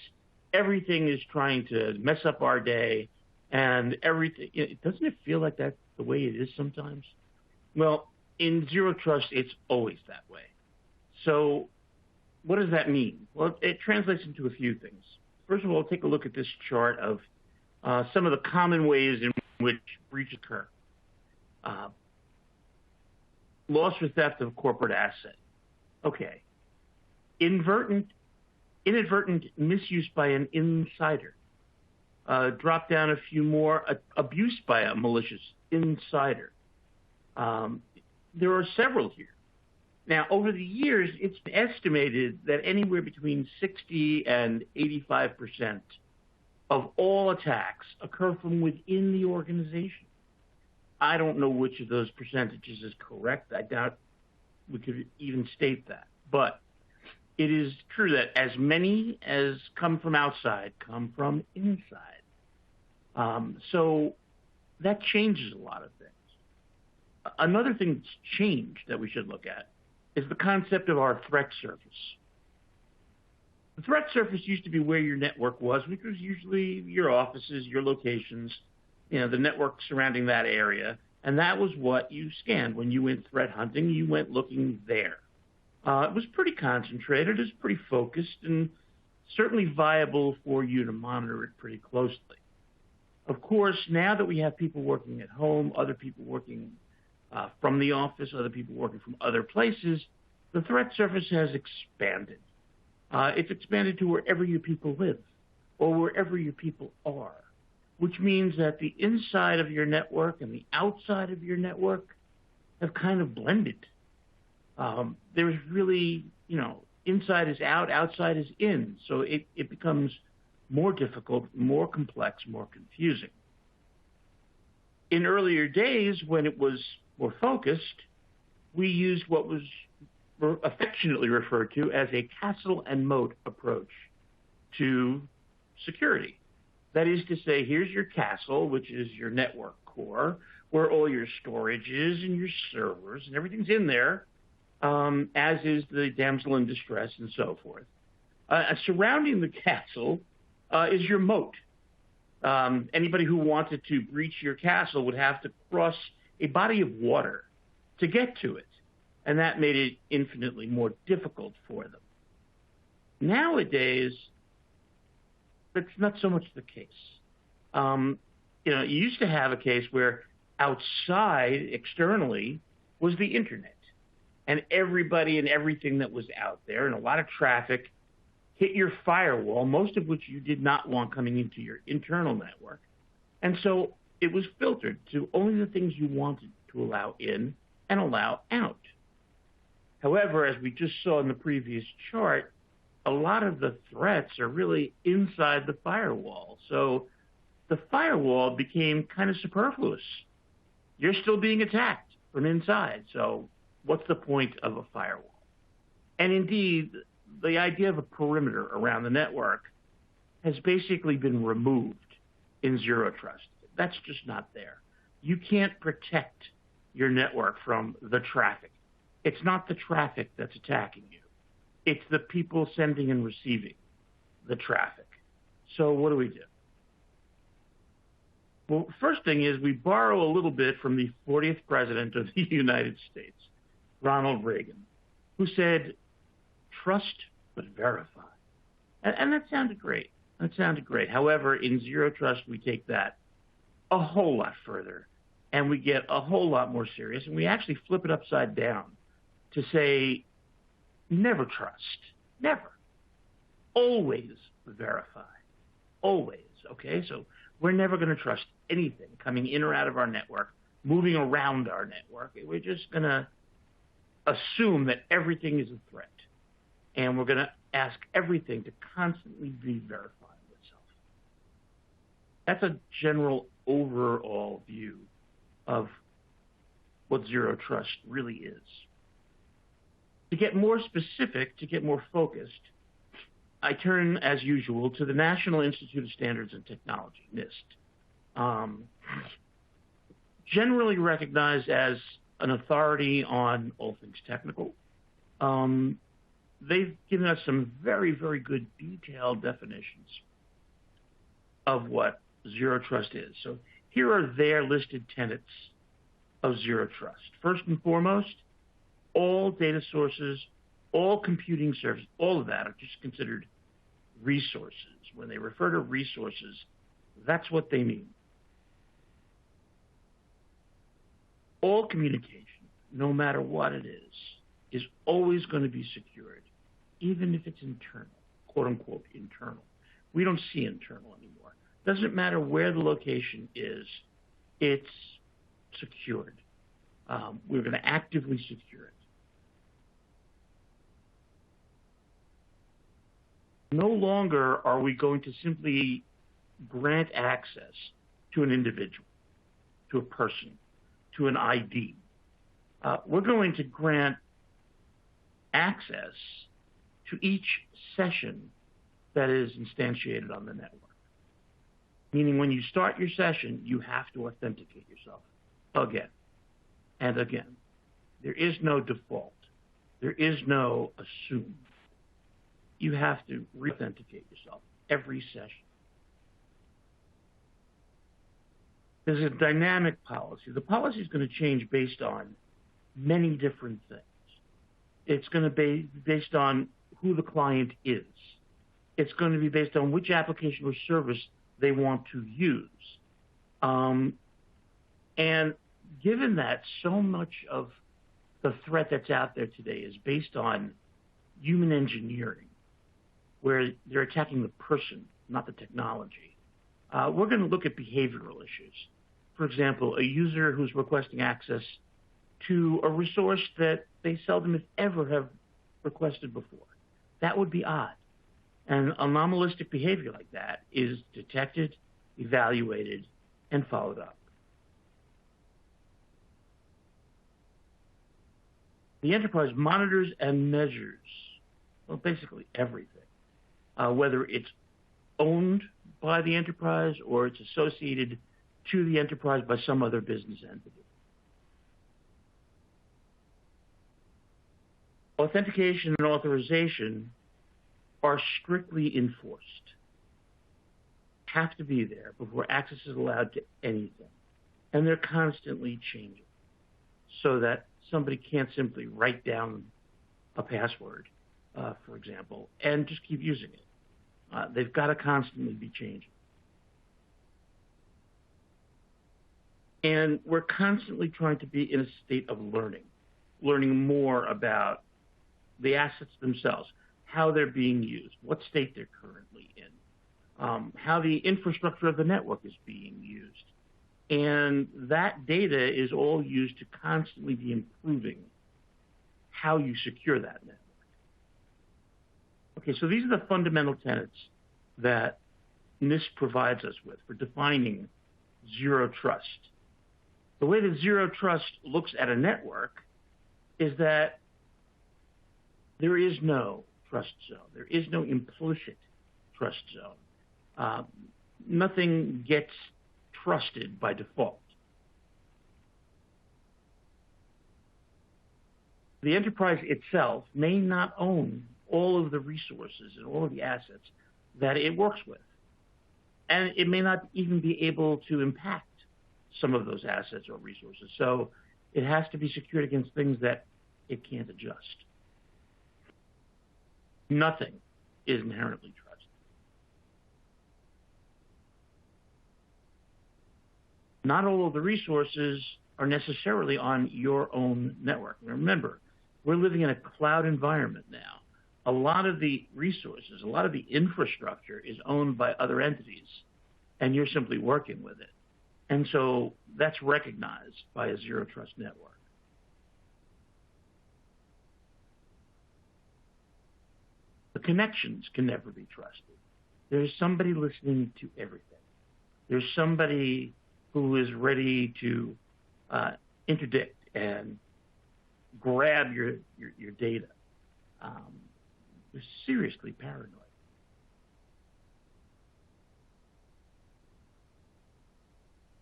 Everything is trying to mess up our day, and everything. Doesn't it feel like that's the way it is sometimes? Well, in zero trust, it's always that way. So what does that mean? Well, it translates into a few things. First of all, take a look at this chart of some of the common ways in which breaches occur. Loss or theft of a corporate asset. Okay. Inadvertent misuse by an insider. Drop down a few more, abuse by a malicious insider. There are several here. Now, over the years, it's estimated that anywhere between 60 and 85% of all attacks occur from within the organization. I don't know which of those percentages is correct. I doubt we could even state that. But it is true that as many as come from outside come from inside. So that changes a lot of things. Another thing that's changed that we should look at is the concept of our threat surface. The threat surface used to be where your network was, which was usually your offices, your locations, the network surrounding that area, and that was what you scanned. When you went threat hunting, you went looking there. It was pretty concentrated, it was pretty focused, and certainly viable for you to monitor it pretty closely. Of course, now that we have people working at home, other people working from the office, other people working from other places, the threat surface has expanded. It's expanded to wherever your people live or wherever your people are, which means that the inside of your network and the outside of your network have kind of blended. There's really, inside is out, outside is in. So it becomes more difficult, more complex, more confusing. In earlier days, when it was more focused, we used what was affectionately referred to as a castle and moat approach to security. That is to say, here's your castle, which is your network core, where all your storage is and your servers and everything's in there, as is the damsel in distress and so forth. Surrounding the castle is your moat. Anybody who wanted to breach your castle would have to cross a body of water to get to it, and that made it infinitely more difficult for them. Nowadays, that's not so much the case. You used to have a case where outside, externally, was the internet, and everybody and everything that was out there, and a lot of traffic hit your firewall, most of which you did not want coming into your internal network. And so it was filtered to only the things you wanted to allow in and allow out. However, as we just saw in the previous chart, a lot of the threats are really inside the firewall. So the firewall became kind of superfluous. You're still being attacked from inside. So what's the point of a firewall? And indeed, the idea of a perimeter around the network has basically been removed in Zero Trust. That's just not there. You can't protect your network from the traffic. It's not the traffic that's attacking you. It's the people sending and receiving the traffic. So what do? Well, first thing is we borrow a little bit from the 40th president of the United States, Ronald Reagan, who said, trust but verify. And that sounded great. However, in Zero Trust, we take that a whole lot further, and we get a whole lot more serious, and we actually flip it upside down to say, never trust. Never. Always verify. Always. Okay? So we're never going to trust anything coming in or out of our network, moving around our network. We're just going to assume that everything is a threat. And we're going to ask everything to constantly be verifying itself. That's a general overall view of what Zero Trust really is. To get more specific, to get more focused, I turn, as usual, to the National Institute of Standards and Technology, NIST. Generally recognized as an authority on all things technical. They've given us some very, very good detailed definitions of what Zero Trust is. So here are their listed tenets of Zero Trust. First and foremost, all data sources, all computing services, all of that are just considered resources. When they refer to resources, that's what they mean. All communication, no matter what it is always going to be secured, even if it's internal, quote unquote internal. We don't see internal anymore. Doesn't matter where the location is, it's secured. We're going to actively secure it. No longer are we going to simply grant access to an individual, to a person, to an ID. We're going to grant access to each session that is instantiated on the network. Meaning when you start your session, you have to authenticate yourself again and again. There is no default. There is no assume. You have to re-authenticate yourself every session. There's a dynamic policy. The policy is going to change based on many different things. It's going to be based on who the client is. It's going to be based on which application or service they want to use. And given that so much of the threat that's out there today is based on human engineering, where they're attacking the person, not the technology, we're going to look at behavioral issues. For example, a user who's requesting access to a resource that they seldom, if ever, have requested before. That would be odd. And anomalistic behavior like that is detected, evaluated, and followed up. The enterprise monitors and measures, well, basically everything, whether it's owned by the enterprise or it's associated to the enterprise by some other business entity. Authentication and authorization are strictly enforced, have to be there before access is allowed to anything. And they're constantly changing so that somebody can't simply write down a password, for example, and just keep using it. They've got to constantly be changing. And we're constantly trying to be in a state of learning more about the assets themselves, how they're being used, what state they're currently in, how the infrastructure of the network is being used. And that data is all used to constantly be improving how you secure that network. Okay, so these are the fundamental tenets that NIST provides us with for defining zero trust. The way that zero trust looks at a network is that there is no trust zone. There is no implicit trust zone. Nothing gets trusted by default. The enterprise itself may not own all of the resources and all of the assets that it works with. And it may not even be able to impact some of those assets or resources. So it has to be secured against things that it can't adjust. Nothing is inherently trusted. Not all of the resources are necessarily on your own network. Remember, we're living in a cloud environment now. A lot of the resources, a lot of the infrastructure is owned by other entities, and you're simply working with it. And so that's recognized by a zero trust network. The connections can never be trusted. There's somebody listening to everything. There's somebody who is ready to interdict and grab your data. They're seriously paranoid.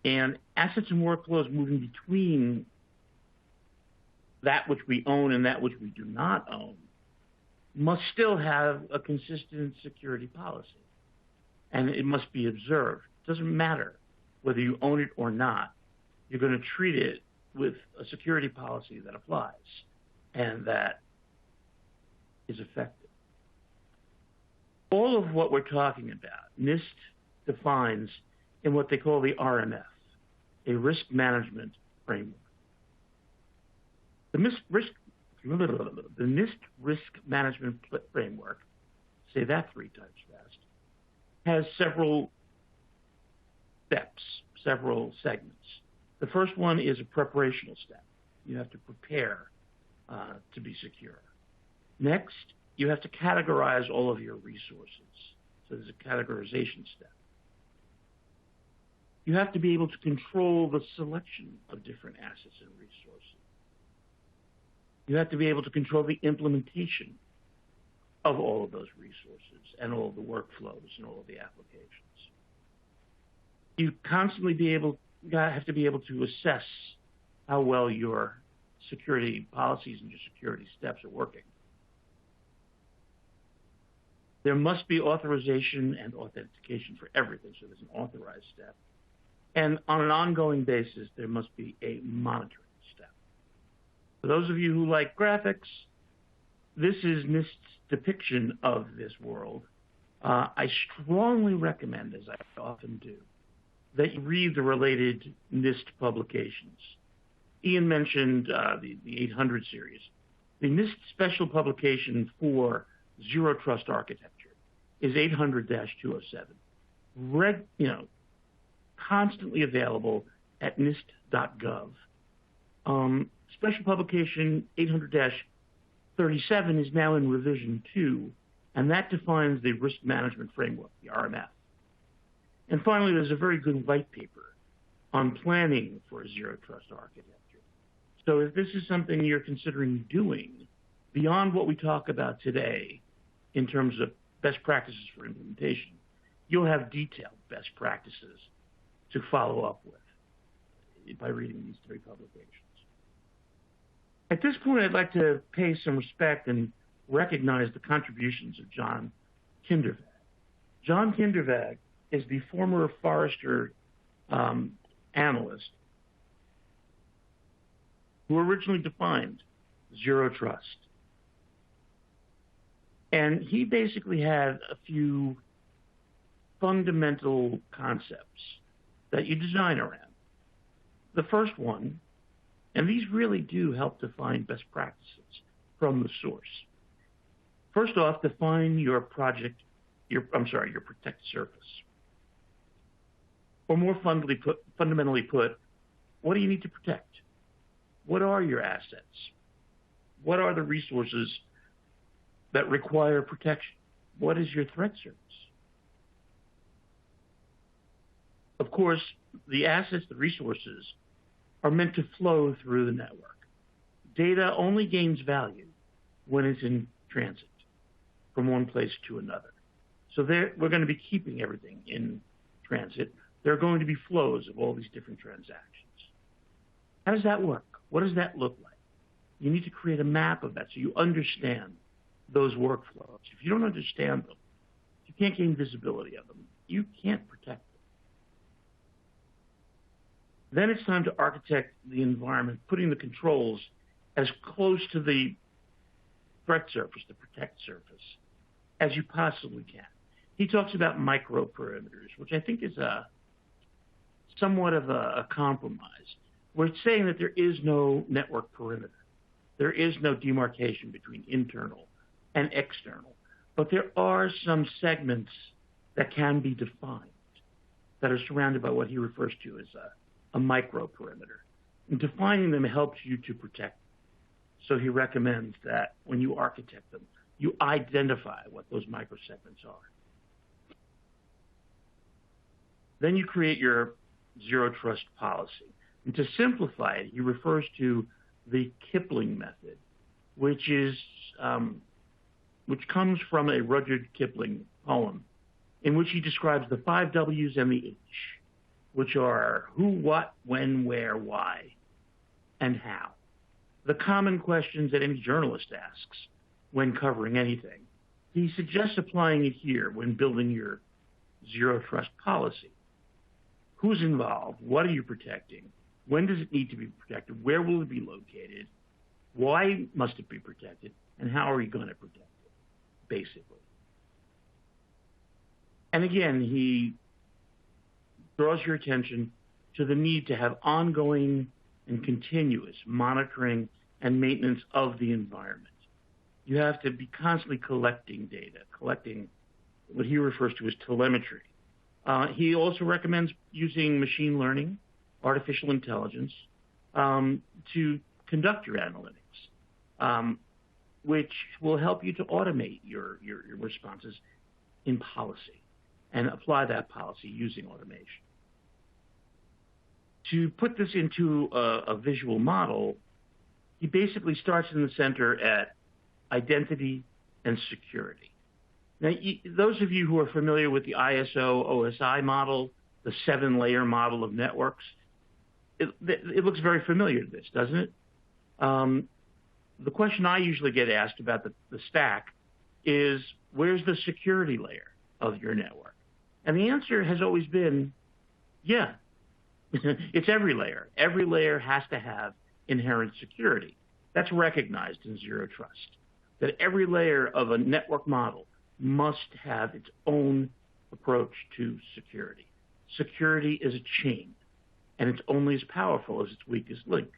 And assets and workflows moving between that which we own and that which we do not own must still have a consistent security policy. And it must be observed. It doesn't matter whether you own it or not. You're going to treat it with a security policy that applies and that is effective. All of what we're talking about, NIST defines in what they call the RMF, a risk management framework. The NIST risk management framework, say that 3 times fast, has several steps, several segments. The first one is a preparational step. You have to prepare to be secure. Next, you have to categorize all of your resources. So there's a categorization step. You have to be able to control the selection of different assets and resources. You have to be able to control the implementation of all of those resources and all of the workflows and all of the applications. You constantly have to be able to assess how well your security policies and your security steps are working. There must be authorization and authentication for everything, so there's an authorized step. And on an ongoing basis, there must be a monitoring step. For those of you who like graphics, this is NIST's depiction of this world. I strongly recommend, as I often do, that you read the related NIST publications. Ian mentioned the 800 series. The NIST special publication for Zero Trust Architecture is 800-207. Constantly available at NIST.gov. Special publication 800-37 is now in revision 2 And that defines the risk management framework, the RMF. And finally, there's a very good white paper on planning for a zero trust architecture. So if this is something you're considering doing beyond what we talk about today in terms of best practices for implementation, you'll have detailed best practices to follow up with by reading these 3 publications. At this point, I'd like to pay some respect and recognize the contributions of John Kindervag. John Kindervag is the former Forrester analyst who originally defined zero trust. And he basically had a few fundamental concepts that you design around. The first one, and these really do help define best practices from the source. First off, define your protect surface. Or more fundamentally put, what do you need to protect? What are your assets? What are the resources that require protection? What is your threat surface? Of course, the assets, the resources, are meant to flow through the network. Data only gains value when it's in transit from one place to another. So we're going to be keeping everything in transit. There are going to be flows of all these different transactions. How does that work? What does that look like? You need to create a map of that so you understand those workflows. If you don't understand them, if you can't gain visibility of them, you can't protect them. Then it's time to architect the environment, putting the controls as close to the threat surface, the protect surface, as you possibly can. He talks about micro perimeters, which I think is somewhat of a compromise. We're saying that there is no network perimeter. There is no demarcation between internal and external. But there are some segments that can be defined that are surrounded by what he refers to as a micro perimeter. And defining them helps you to protect them. So he recommends that when you architect them, you identify what those micro segments are. Then you create your zero trust policy. And to simplify it, he refers to the Kipling method, which comes from a Rudyard Kipling poem in which he describes the 5 W's and the H, which are who, what, when, where, why, and how. The common questions that any journalist asks when covering anything. He suggests applying it here when building your zero trust policy. Who's involved? What are you protecting? When does it need to be protected? Where will it be located? Why must it be protected? And how are you going to protect it, basically? And again, he draws your attention to the need to have ongoing and continuous monitoring and maintenance of the environment. You have to be constantly collecting data, collecting what he refers to as telemetry. He also recommends using machine learning, artificial intelligence, to conduct your analytics, which will help you to automate your responses in policy and apply that policy using automation. To put this into a visual model, he basically starts in the center at identity and security. Now, those of you who are familiar with the ISO OSI model, the 7-layer model of networks, it looks very familiar to this, doesn't it? The question I usually get asked about the stack is, where's the security layer of your network? And the answer has always been, yeah, it's every layer. Every layer has to have inherent security. That's recognized in zero trust, that every layer of a network model must have its own approach to security. Security is a chain, and it's only as powerful as its weakest link.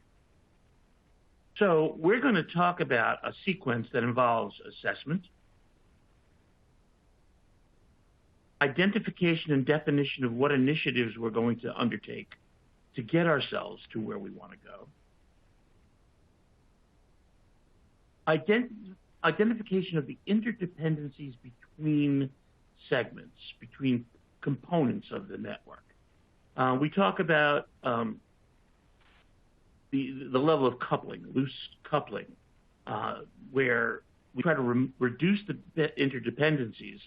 So we're going to talk about a sequence that involves assessment, identification and definition of what initiatives we're going to undertake to get ourselves to where we want to go, identification of the interdependencies between segments, between components of the network. We talk about the level of coupling, loose coupling, where we try to reduce the interdependencies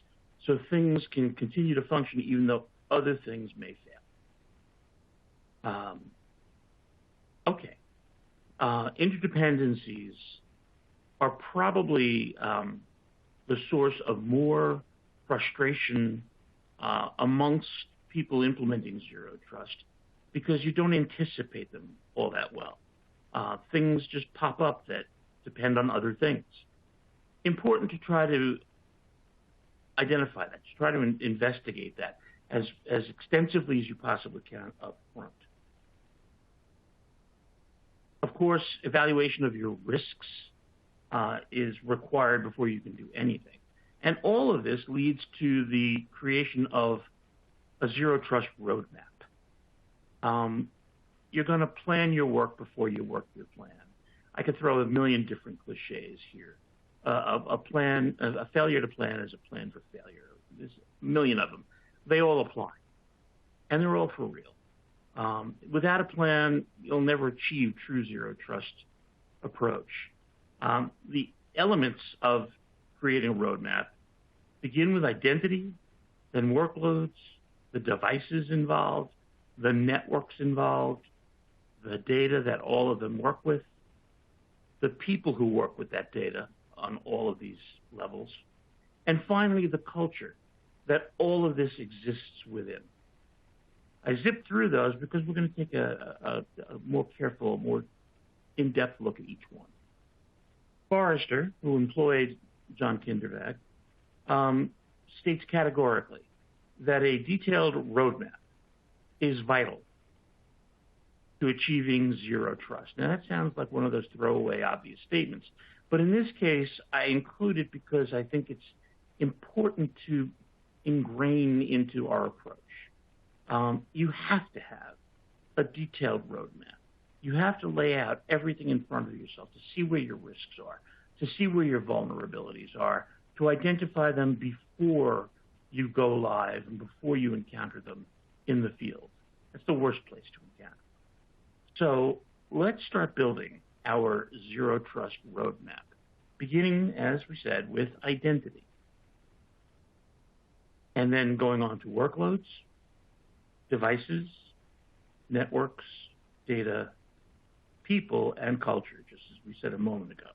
so things can continue to function even though other things may fail. Interdependencies are probably the source of more frustration amongst people implementing zero trust because you don't anticipate them all that well. Things just pop up that depend on other things. Important to try to identify that, to try to investigate that as extensively as you possibly can up front. Of course, evaluation of your risks is required before you can do anything. And all of this leads to the creation of a zero trust roadmap. You're going to plan your work before you work your plan. I could throw a million different cliches here. A failure to plan is a plan for failure. There's a million of them. They all apply, and they're all for real. Without a plan, you'll never achieve true zero trust approach. The elements of creating a roadmap begin with identity, then workloads, the devices involved, the networks involved, the data that all of them work with, the people who work with that data on all of these levels, and finally the culture that all of this exists within. I zipped through those because we're going to take a more careful, more in-depth look at each one. Forrester, who employed John Kindervag, states categorically that a detailed roadmap is vital to achieving zero trust. Now, that sounds like one of those throwaway obvious statements, but in this case, I include it because I think it's important to ingrain into our approach. You have to have a detailed roadmap. You have to lay out everything in front of yourself to see where your risks are, to see where your vulnerabilities are, to identify them before you go live and before you encounter them in the field. That's the worst place to encounter. So let's start building our zero trust roadmap, beginning, as we said, with identity, and then going on to workloads, devices, networks, data, people, and culture, just as we said a moment ago.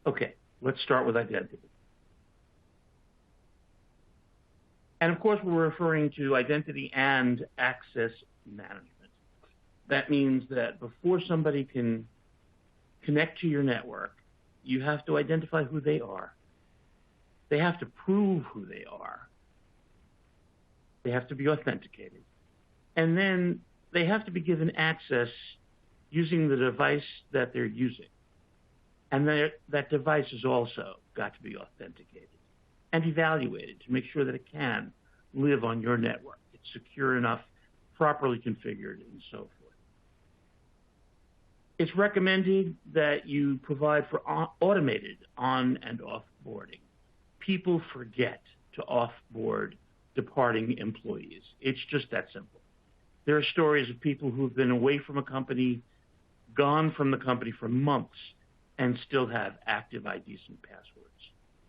Okay, let's start with identity. And of course, we're referring to identity and access management. That means that before somebody can connect to your network, you have to identify who they are. They have to prove who they are. They have to be authenticated. And then they have to be given access using the device that they're using. And that device has also got to be authenticated and evaluated to make sure that it can live on your network. It's secure enough, properly configured, and so forth. It's recommended that you provide for automated on and off-boarding. People forget to off-board departing employees. It's just that simple. There are stories of people who've been away from a company, gone from the company for months, and still have active IDs and passwords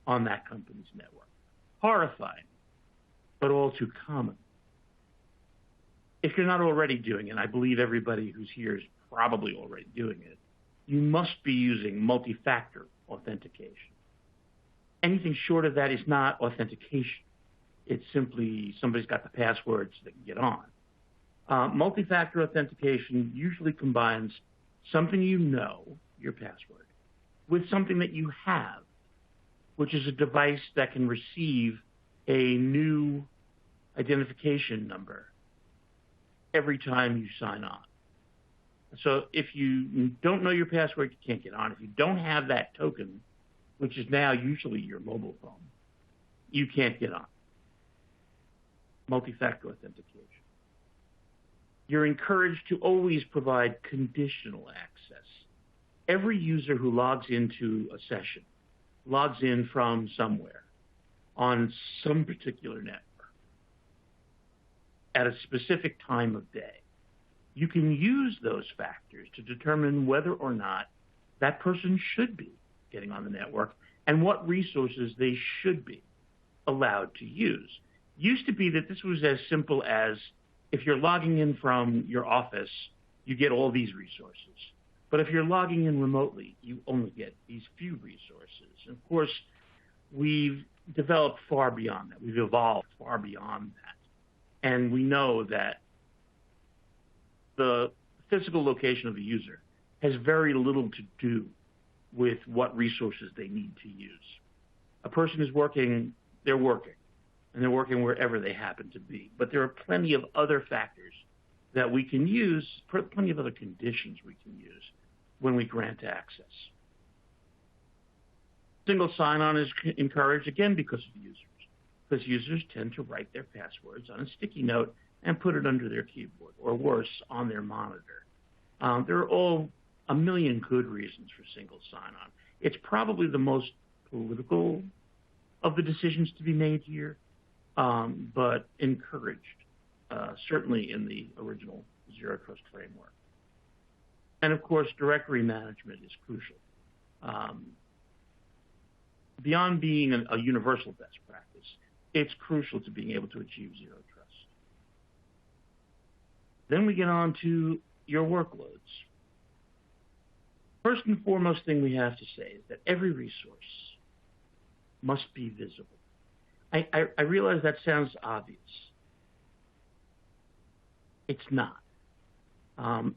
on that company's network. Horrifying, but all too common. If you're not already doing it, I believe everybody who's here is probably already doing it, you must be using multi-factor authentication. Anything short of that is not authentication. It's simply somebody's got the passwords so they can get on. Multi-factor authentication usually combines something you know, your password, with something that you have, which is a device that can receive a new identification number every time you sign on. So if you don't know your password, you can't get on. If you don't have that token, which is now usually your mobile phone, you can't get on. Multi-factor authentication. You're encouraged to always provide conditional access. Every user who logs into a session logs in from somewhere on some particular network at a specific time of day, you can use those factors to determine whether or not that person should be getting on the network and what resources they should be allowed to use. Used to be that this was as simple as if you're logging in from your office, you get all these resources. But if you're logging in remotely, you only get these few resources. And of course, we've developed far beyond that. We've evolved far beyond that. And we know that the physical location of the user has very little to do with what resources they need to use. A person is working, they're working, and they're working wherever they happen to be. But there are plenty of other factors that we can use, plenty of other conditions we can use when we grant access. Single sign-on is encouraged, again, because of users, because users tend to write their passwords on a sticky note and put it under their keyboard, or worse, on their monitor. There are all a million good reasons for single sign-on. It's probably the most political of the decisions to be made here, but encouraged, certainly in the original Zero Trust framework. And of course, directory management is crucial. Beyond being a universal best practice, it's crucial to being able to achieve zero trust. Then we get on to your workloads. First and foremost thing we have to say is that every resource must be visible. I realize that sounds obvious. It's not.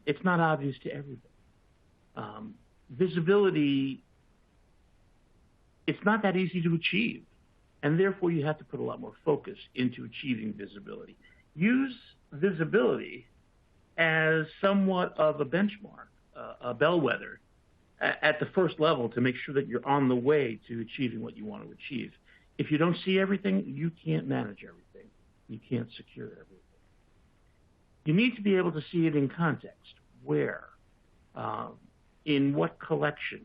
It's not obvious to everybody. Visibility, it's not that easy to achieve, and therefore you have to put a lot more focus into achieving visibility. Use visibility as somewhat of a benchmark, a bellwether at the first level to make sure that you're on the way to achieving what you want to achieve. If you don't see everything, you can't manage everything. You can't secure everything. You need to be able to see it in context. Where? In what collection?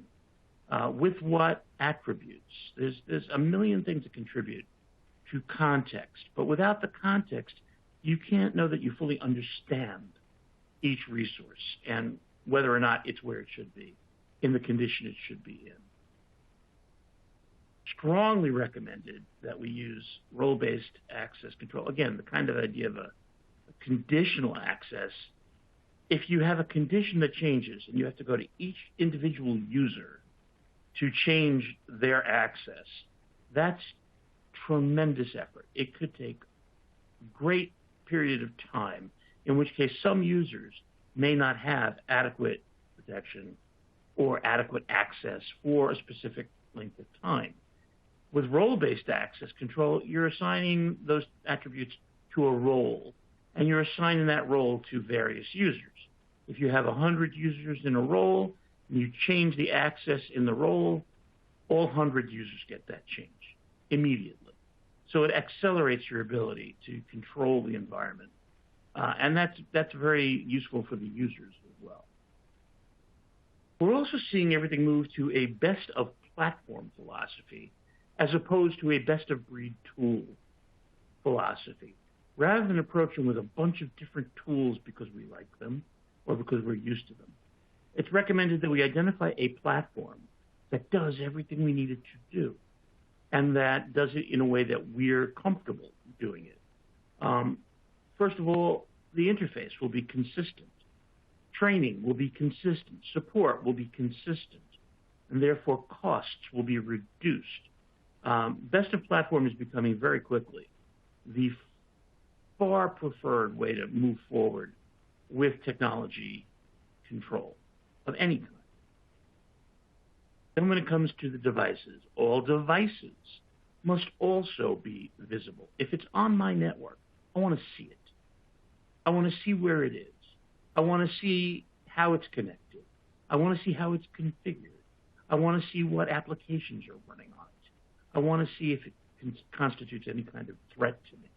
With what attributes? There's a million things that contribute to context. But without the context, you can't know that you fully understand each resource and whether or not it's where it should be, in the condition it should be in. Strongly recommended that we use role-based access control. Again, the kind of idea of a conditional access. If you have a condition that changes and you have to go to each individual user to change their access, that's tremendous effort. It could take a great period of time, in which case some users may not have adequate protection or adequate access for a specific length of time. With role-based access control, you're assigning those attributes to a role, and you're assigning that role to various users. If you have 100 users in a role, and you change the access in the role, all 100 users get that change immediately. So it accelerates your ability to control the environment. And that's very useful for the users as well. We're also seeing everything move to a best of platform philosophy as opposed to a best of breed tool philosophy. Rather than approaching with a bunch of different tools because we like them or because we're used to them, it's recommended that we identify a platform that does everything we need it to do and that does it in a way that we're comfortable doing it. First of all, the interface will be consistent. Training will be consistent. Support will be consistent. And therefore, costs will be reduced. Best of platform is becoming very quickly the far preferred way to move forward with technology control of any kind. Then when it comes to the devices, all devices must also be visible. If it's on my network, I want to see it. I want to see where it is. I want to see how it's connected. I want to see how it's configured. I want to see what applications are running on it. I want to see if it constitutes any kind of threat to me.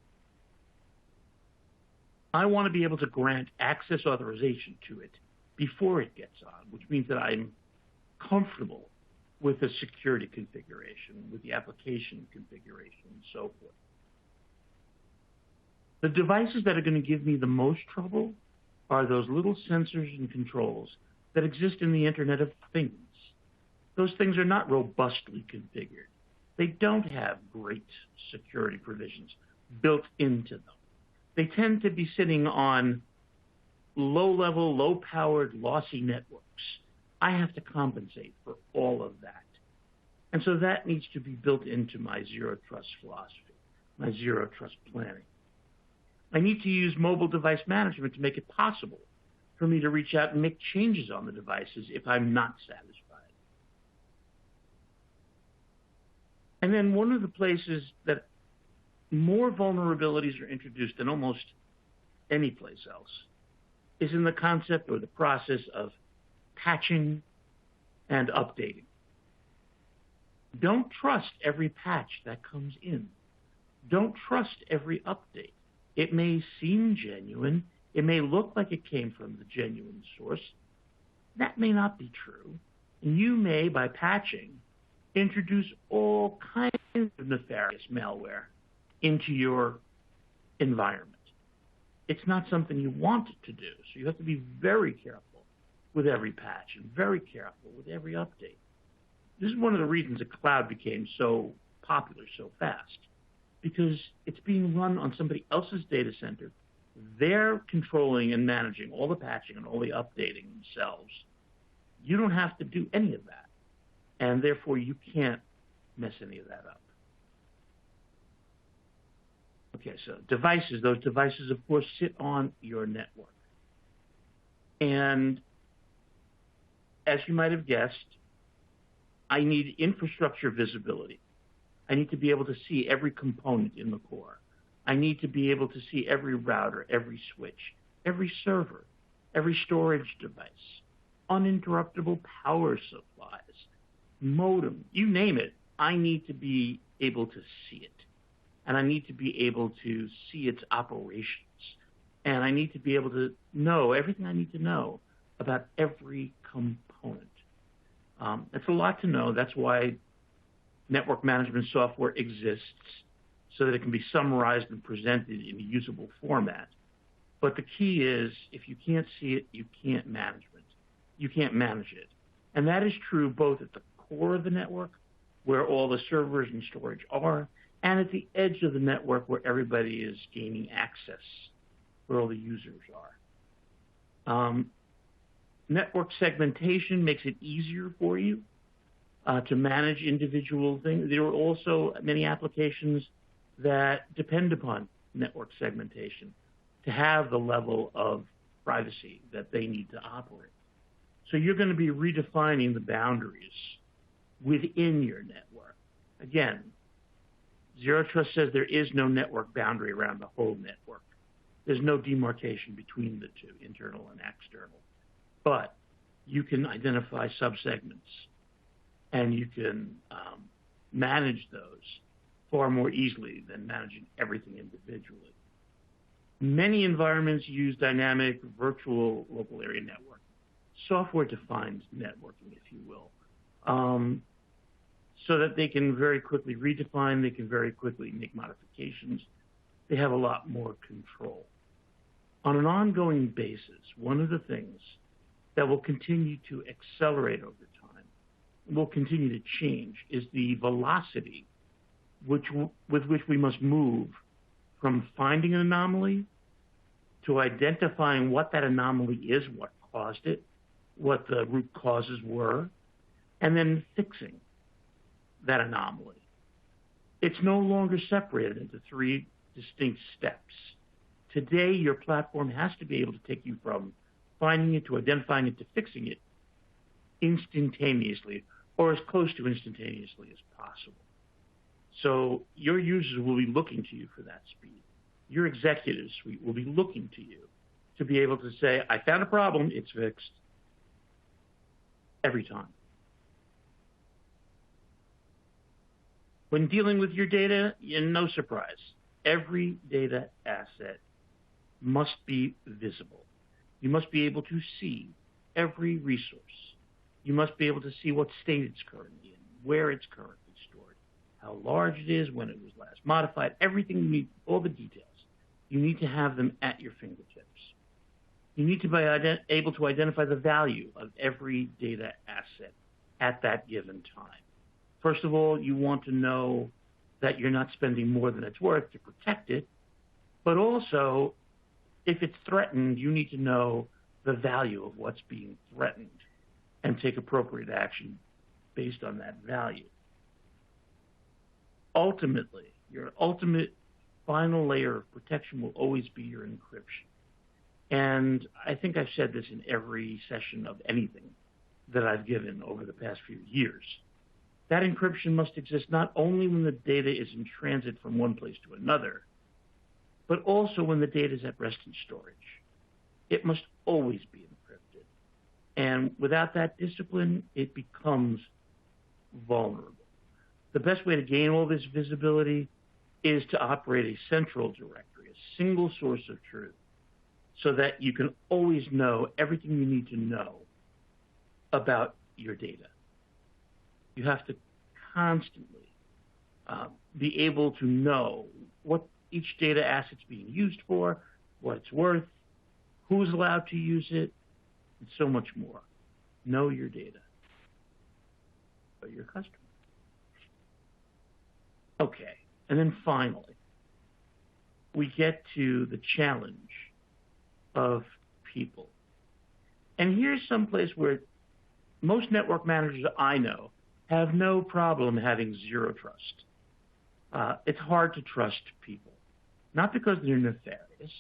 I want to be able to grant access authorization to it before it gets on, which means that I'm comfortable with the security configuration, with the application configuration, and so forth. The devices that are going to give me the most trouble are those little sensors and controls that exist in the Internet of Things. Those things are not robustly configured. They don't have great security provisions built into them. They tend to be sitting on low-level, low-powered, lossy networks. I have to compensate for all of that. And so that needs to be built into my zero trust philosophy, my zero trust planning. I need to use mobile device management to make it possible for me to reach out and make changes on the devices if I'm not satisfied. And then one of the places that more vulnerabilities are introduced than almost any place else is in the concept or the process of patching and updating. Don't trust every patch that comes in. Don't trust every update. It may seem genuine. It may look like it came from the genuine source. That may not be true. And you may, by patching, introduce all kinds of nefarious malware into your environment. It's not something you want to do, so you have to be very careful with every patch and very careful with every update. This is one of the reasons the cloud became so popular so fast, because it's being run on somebody else's data center. They're controlling and managing all the patching and all the updating themselves. You don't have to do any of that, and therefore you can't mess any of that up. Okay, so devices, those devices, of course, sit on your network. And as you might have guessed, I need infrastructure visibility. I need to be able to see every component in the core. I need to be able to see every router, every switch, every server, every storage device, uninterruptible power supplies, modem, you name it. I need to be able to see it. And I need to be able to see its operations. And I need to be able to know everything I need to know about every component. It's a lot to know. That's why network management software exists, so that it can be summarized and presented in a usable format. But the key is, if you can't see it, you can't manage it. You can't manage it. And that is true both at the core of the network, where all the servers and storage are, and at the edge of the network where everybody is gaining access, where all the users are. Network segmentation makes it easier for you to manage individual things. There are also many applications that depend upon network segmentation to have the level of privacy that they need to operate. So you're going to be redefining the boundaries within your network. Again, Zero Trust says there is no network boundary around the whole network. There's no demarcation between the two, internal and external. But you can identify subsegments, and you can manage those far more easily than managing everything individually. Many environments use dynamic virtual local area network, software-defined networking, if you will, so that they can very quickly redefine, they can very quickly make modifications. They have a lot more control. On an ongoing basis, one of the things that will continue to accelerate over time, will continue to change, is the velocity with which we must move from finding an anomaly to identifying what that anomaly is, what caused it, what the root causes were, and then fixing that anomaly. It's no longer separated into three distinct steps. Today, your platform has to be able to take you from finding it to identifying it to fixing it instantaneously, or as close to instantaneously as possible. So your users will be looking to you for that speed. Your executive suite will be looking to you to be able to say, I found a problem, it's fixed, every time. When dealing with your data, no surprise, every data asset must be visible. You must be able to see every resource. You must be able to see what state it's currently in, where it's currently stored, how large it is, when it was last modified, everything you need, all the details. You need to have them at your fingertips. You need to be able to identify the value of every data asset at that given time. First of all, you want to know that you're not spending more than it's worth to protect it, but also, if it's threatened, you need to know the value of what's being threatened and take appropriate action based on that value. Ultimately, your ultimate final layer of protection will always be your encryption. And I think I've said this in every session of anything that I've given over the past few years. That encryption must exist not only when the data is in transit from one place to another, but also when the data is at rest in storage. It must always be encrypted. And without that discipline, it becomes vulnerable. The best way to gain all this visibility is to operate a central directory, a single source of truth, so that you can always know everything you need to know about your data. You have to constantly be able to know what each data asset's being used for, what it's worth, who's allowed to use it, and so much more. Know your data, know your customer. Okay, and then finally, we get to the challenge of people. And here's some place where most network managers I know have no problem having zero trust. It's hard to trust people, not because they're nefarious,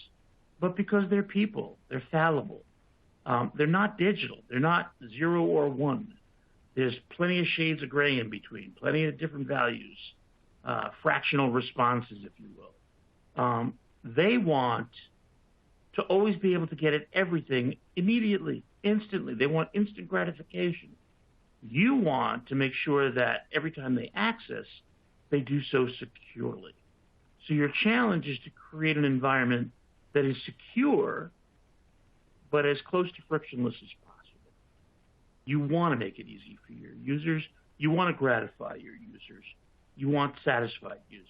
but because they're people. They're fallible. They're not digital. They're not 0 or 1. There's plenty of shades of gray in between, plenty of different values, fractional responses, if you will. They want to always be able to get at everything immediately, instantly. They want instant gratification. You want to make sure that every time they access, they do so securely. So your challenge is to create an environment that is secure, but as close to frictionless as possible. You want to make it easy for your users. You want to gratify your users. You want satisfied users.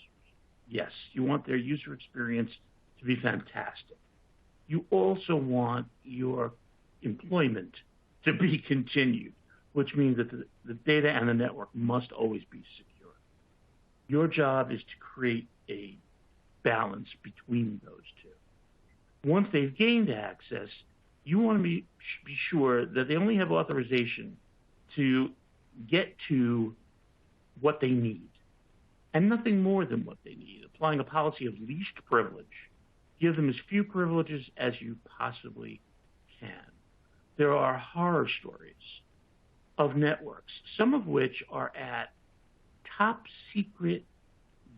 Yes, you want their user experience to be fantastic. You also want your employment to be continued, which means that the data and the network must always be secure. Your job is to create a balance between those two. Once they've gained access, you want to be sure that they only have authorization to get to what they need, and nothing more than what they need, applying a policy of least privilege. Give them as few privileges as you possibly can. There are horror stories of networks, some of which are at top secret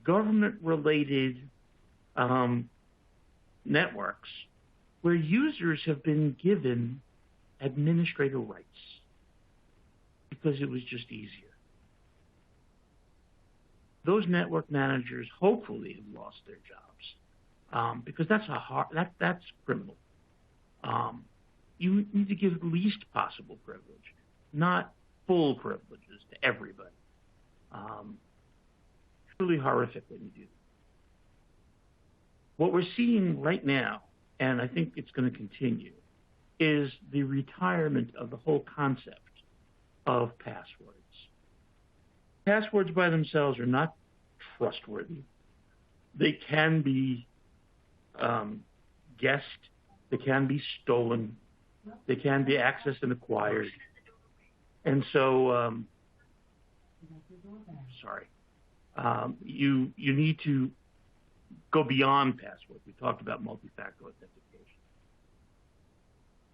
government-related networks where users have been given administrator rights because it was just easier. Those network managers hopefully have lost their jobs because that's criminal. You need to give least possible privilege, not full privileges to everybody. Truly horrific when you do that. What we're seeing right now, and I think it's going to continue, is the retirement of the whole concept of passwords. Passwords by themselves are not trustworthy. They can be guessed. They can be stolen. They can be accessed and acquired. And so, you need to go beyond passwords. We talked about multi-factor authentication.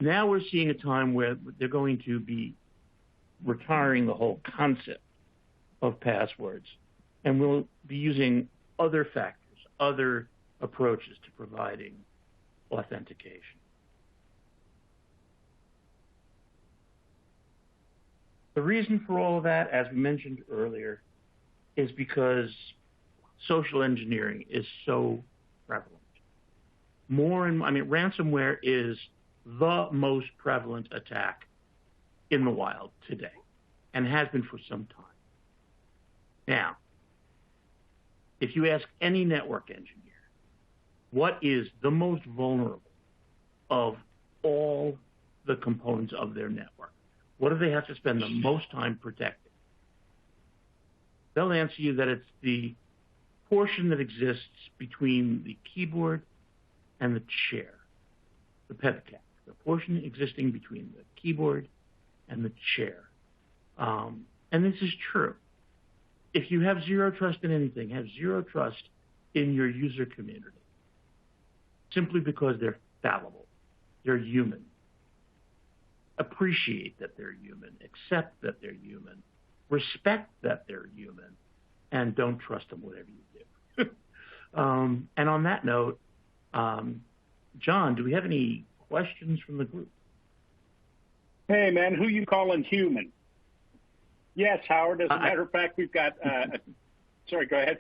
Now we're seeing a time where they're going to be retiring the whole concept of passwords, and we'll be using other factors, other approaches to providing authentication. The reason for all of that, as we mentioned earlier, is because social engineering is so prevalent. Ransomware is the most prevalent attack in the wild today and has been for some time. Now, if you ask any network engineer, what is the most vulnerable of all the components of their network? What do they have to spend the most time protecting? They'll answer you that it's the portion that exists between the keyboard and the chair, the pedicab, the portion existing between the keyboard and the chair. And this is true. If you have zero trust in anything, have zero trust in your user community, simply because they're fallible, they're human. Appreciate that they're human, accept that they're human, respect that they're human, and don't trust them whatever you do. And on that note, John, do we have any questions from the group? Hey, man, who you calling human? Yes, Howard. As a matter of fact, we've got. Sorry, go ahead.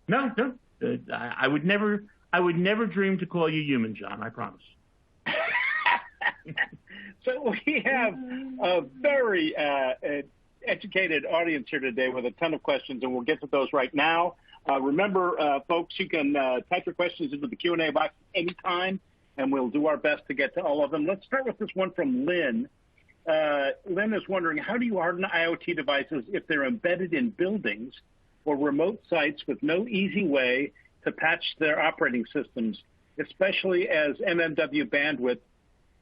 No. I would never dream to call you human, John. I promise. So we have a very educated audience here today with a ton of questions, and we'll get to those right now. Remember, folks, you can type your questions into the Q&A box anytime, and we'll do our best to get to all of them. Let's start with this one from Lynn. Lynn is wondering, how do you harden IoT devices if they're embedded in buildings or remote sites with no easy way to patch their operating systems, especially as MMW bandwidth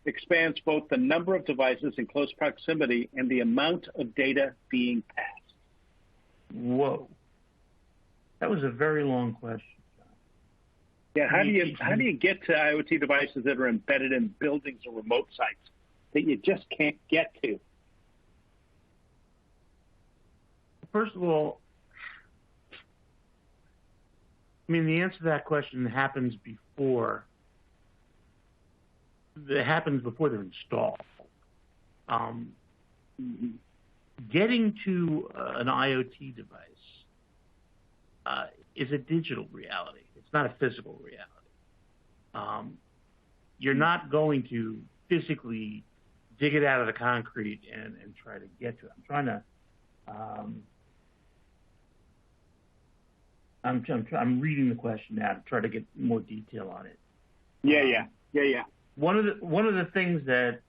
expands both the number of devices in close proximity and the amount of data being passed? Whoa. That was a very long question, John. Yeah, how do you get to IoT devices that are embedded in buildings or remote sites that you just can't get to? First of all, I mean, the answer to that question happens before they're installed. Getting to an IoT device is a digital reality. It's not a physical reality. You're not going to physically dig it out of the concrete and try to get to it. I'm reading the question now to try to get more detail on it. Yeah. One of the things that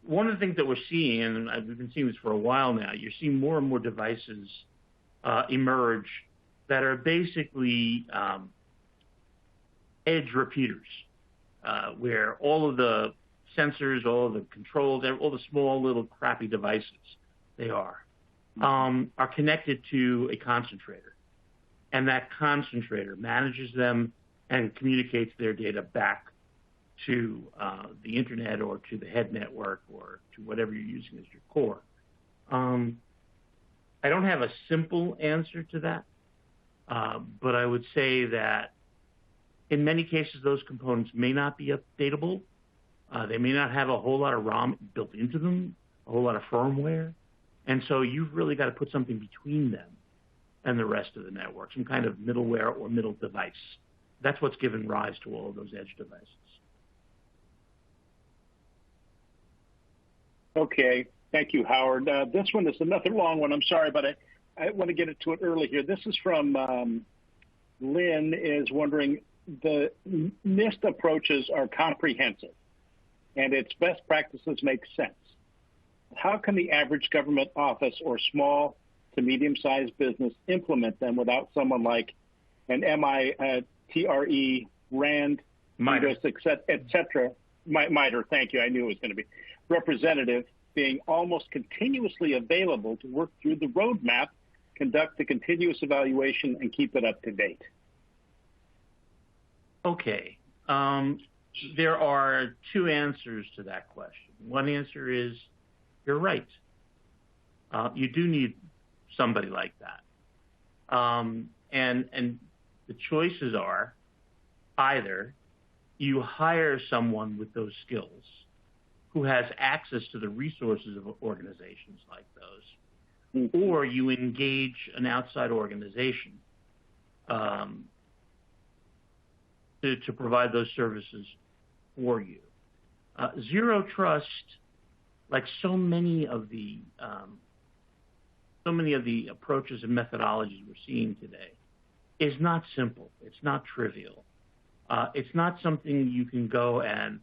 we're seeing, and we've been seeing this for a while now, you're seeing more and more devices emerge that are basically edge repeaters, where all of the sensors, all of the controls, all the small little crappy devices are connected to a concentrator. And that concentrator manages them and communicates their data back to the internet or to the head network or to whatever you're using as your core. I don't have a simple answer to that, but I would say that in many cases those components may not be updatable. They may not have a whole lot of ROM built into them, a whole lot of firmware, and so you've really got to put something between them and the rest of the network, some kind of middleware or middle device. That's what's given rise to all of those edge devices. Okay, thank you, Howard. This one is another long one. I'm sorry, but I want to get to it early here. This is from Lynn, is wondering, the NIST approaches are comprehensive, and its best practices make sense. How can the average government office or small to medium-sized business implement them without someone like an MITRE, RAND, MITRE, et cetera, MITRE, thank you, I knew it was going to be, representative being almost continuously available to work through the roadmap, conduct a continuous evaluation, and keep it up to date? Okay. There are two answers to that question. One answer is you're right. You do need somebody like that. And the choices are either you hire someone with those skills who has access to the resources of organizations like those, or you engage an outside organization to provide those services for you. Zero trust like so many of the approaches and methodologies we're seeing today, is not simple. It's not trivial. It's not something you can go and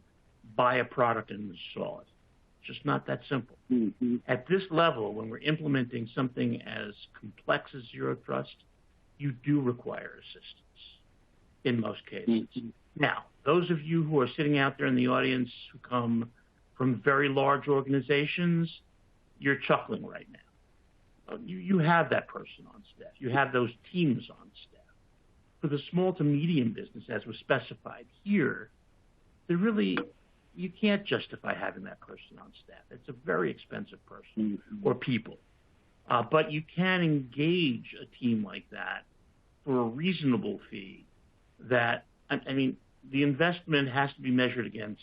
buy a product and install it. It's just not that simple. Mm-hmm. At this level, when we're implementing something as complex as Zero Trust, you do require assistance in most cases. Mm-hmm. Now, those of you who are sitting out there in the audience who come from very large organizations, you're chuckling right now. You have that person on staff. You have those teams on staff. For the small to medium business, as was specified here, you can't justify having that person on staff. It's a very expensive person or people. But you can engage a team like that for a reasonable fee that, I mean, the investment has to be measured against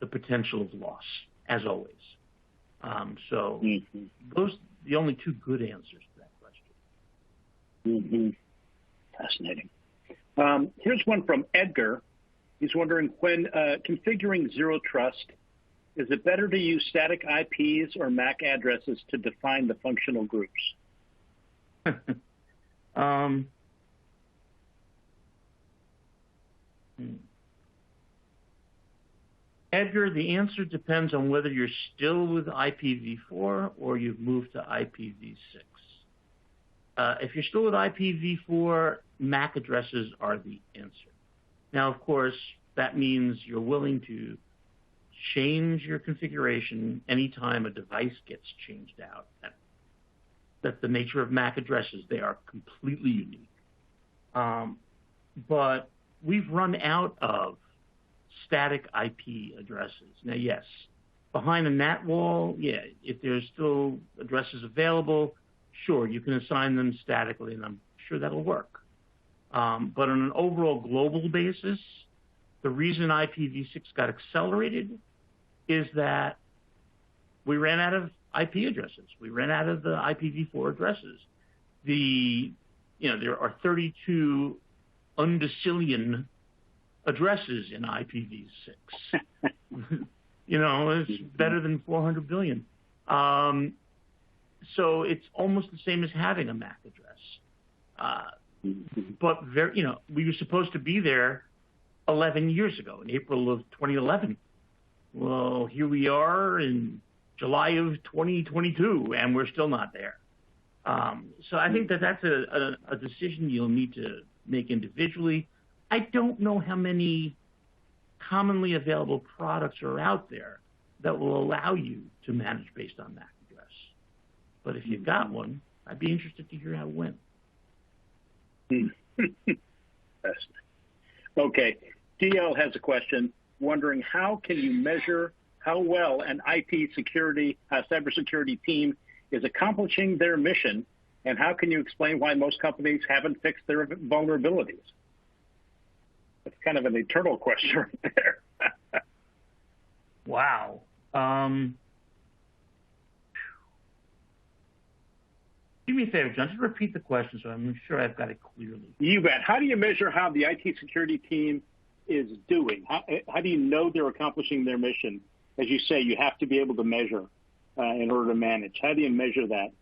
the potential of loss, as always. Those are the only two good answers to that question. Fascinating. Here's one from Edgar. He's wondering, when configuring Zero Trust, is it better to use static IPs or MAC addresses to define the functional groups? Edgar, the answer depends on whether you're still with IPv4 or you've moved to IPv6. If you're still with IPv4, MAC addresses are the answer. Now, of course, that means you're willing to change your configuration anytime a device gets changed out. That's the nature of MAC addresses. They are completely unique. But we've run out of static IP addresses. Now, yes, behind a NAT wall, if there's still addresses available, sure, you can assign them statically, and I'm sure that'll work. But on an overall global basis, the reason IPv6 got accelerated is that we ran out of IP addresses. We ran out of the IPv4 addresses. There are 32 undecillion addresses in IPv6. It's better than 400 billion. So it's almost the same as having a MAC address. But we were supposed to be there 11 years ago, in April of 2011. Well, here we are in July of 2022, and we're still not there. So I think that's a decision you'll need to make individually. I don't know how many commonly available products are out there that will allow you to manage based on MAC address. But if you've got one, I'd be interested to hear how it went. Okay. DL has a question, wondering how can you measure how well an IP security, cybersecurity team is accomplishing their mission, and how can you explain why most companies haven't fixed their vulnerabilities? That's kind of an eternal question right there. Wow. Do me a favor, John. Just repeat the question so I'm sure I've got it clearly. You bet. How do you measure how the IT security team is doing? How do you know they're accomplishing their mission? As you say, you have to be able to measure in order to manage. How do you measure that?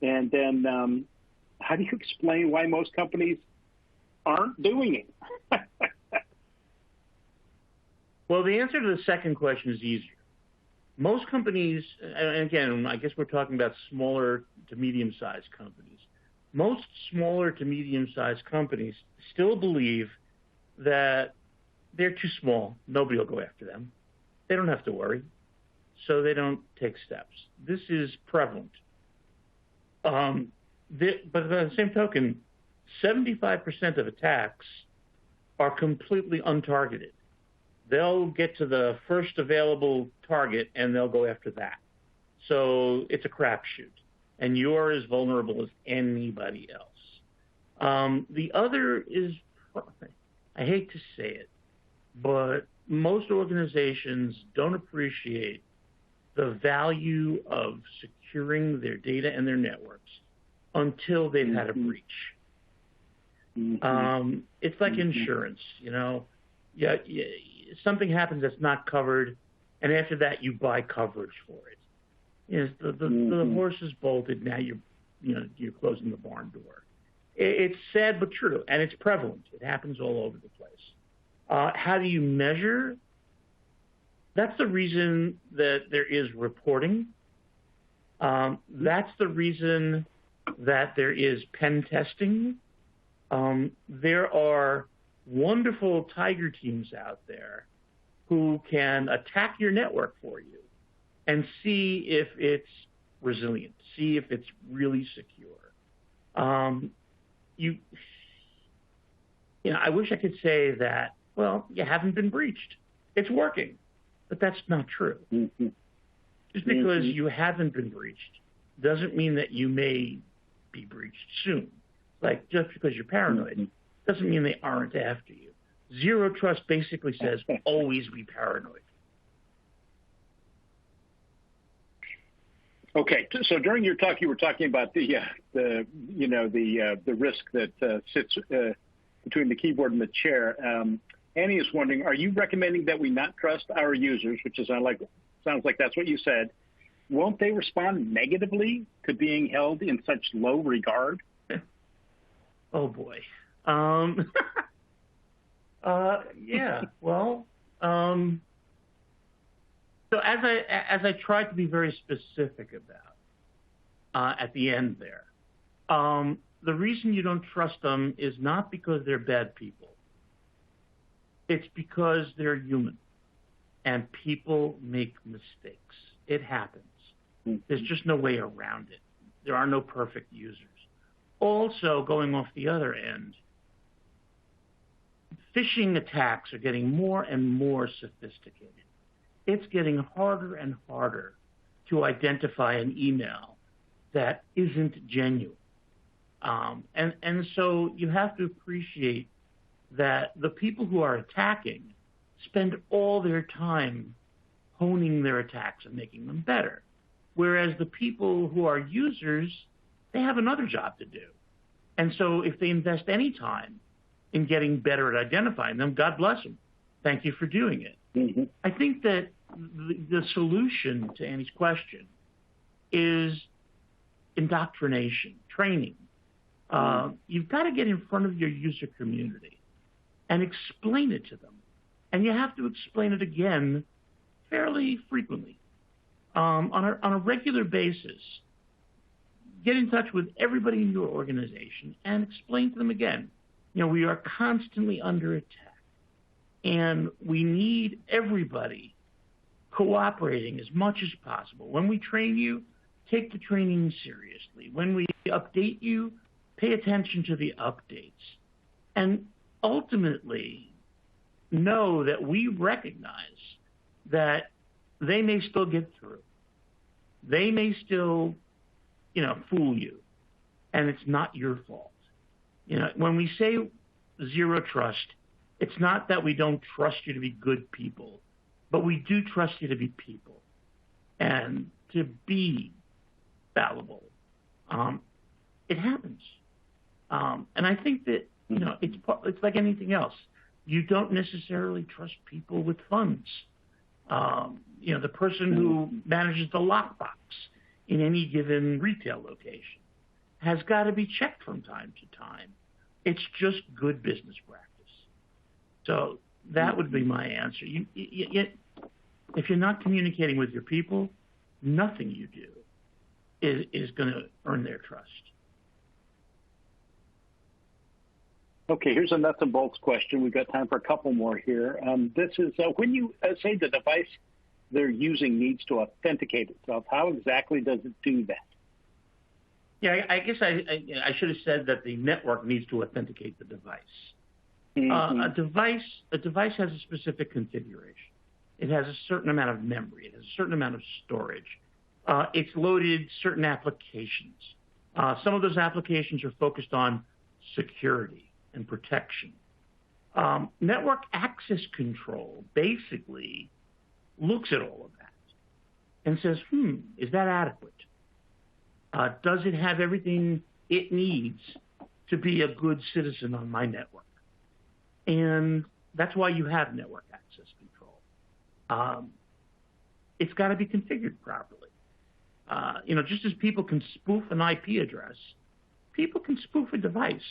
And then how do you explain why most companies aren't doing it? Well, the answer to the second question is easier. Most companies, and again, I guess we're talking about smaller to medium-sized companies. Most smaller to medium-sized companies still believe that they're too small. Nobody will go after them. They don't have to worry, so they don't take steps. This is prevalent. But by the same token, 75% of attacks are completely untargeted. They'll get to the first available target, and they'll go after that. So it's a crapshoot, and you're as vulnerable as anybody else. The other is, I hate to say it, but most organizations don't appreciate the value of securing their data and their networks until they've had a breach. It's like insurance, something happens that's not covered, and after that you buy coverage for it. Yes, the horse is bolted. Now you're closing the barn door. It's sad but true, and it's prevalent. It happens all over the place. How do you measure? That's the reason that there is reporting. That's the reason that there is pen testing. There are wonderful tiger teams out there who can attack your network for you and see if it's resilient, see if it's really secure. I wish I could say that, well, you haven't been breached. It's working, but that's not true. Mm-hmm. Just because you haven't been breached doesn't mean that you may be breached soon. Like, just because you're paranoid doesn't mean they aren't after you. Zero trust basically says always be paranoid. Okay, so during your talk, you were talking about the risk that sits between the keyboard and the chair. Annie is wondering, are you recommending that we not trust our users, which is sounds like that's what you said? Won't they respond negatively to being held in such low regard? Oh boy. Yeah. Well. So as I tried to be very specific about at the end there, the reason you don't trust them is not because they're bad people. It's because they're human, and people make mistakes. It happens. There's just no way around it. There are no perfect users. Also, going off the other end, phishing attacks are getting more and more sophisticated. It's getting harder and harder to identify an email that isn't genuine. And so you have to appreciate that the people who are attacking spend all their time honing their attacks and making them better. Whereas the people who are users, they have another job to do. And so if they invest any time in getting better at identifying them, God bless them. Thank you for doing it. Mm-hmm. I think that the solution to Annie's question is indoctrination, training. You've got to get in front of your user community and explain it to them. And you have to explain it again fairly frequently. On a regular basis, get in touch with everybody in your organization and explain to them again, we are constantly under attack. And we need everybody cooperating as much as possible. When we train you, take the training seriously. When we update you, pay attention to the updates. And ultimately, know that we recognize that they may still get through. They may still, fool you. And it's not your fault. When we say zero trust, it's not that we don't trust you to be good people, but we do trust you to be people and to be fallible. It happens. And I think that, it's like anything else. You don't necessarily trust people with funds. The person who manages the lockbox in any given retail location has got to be checked from time to time. It's just good business practice. So that would be my answer. If you're not communicating with your people, nothing you do is going to earn their trust. Okay, here's a nuts and bolts question. We've got time for a couple more here. This is when you say the device they're using needs to authenticate itself, how exactly does it do that? Yeah, I guess I should have said that the network needs to authenticate the device. Mm-hmm. A device has a specific configuration. It has a certain amount of memory. It has a certain amount of storage. It's loaded certain applications. Some of those applications are focused on security and protection. Network access control basically looks at all of that and says, is that adequate? Does it have everything it needs to be a good citizen on my network? And that's why you have network access control. it's got to be configured properly. Just as people can spoof an IP address, people can spoof a device.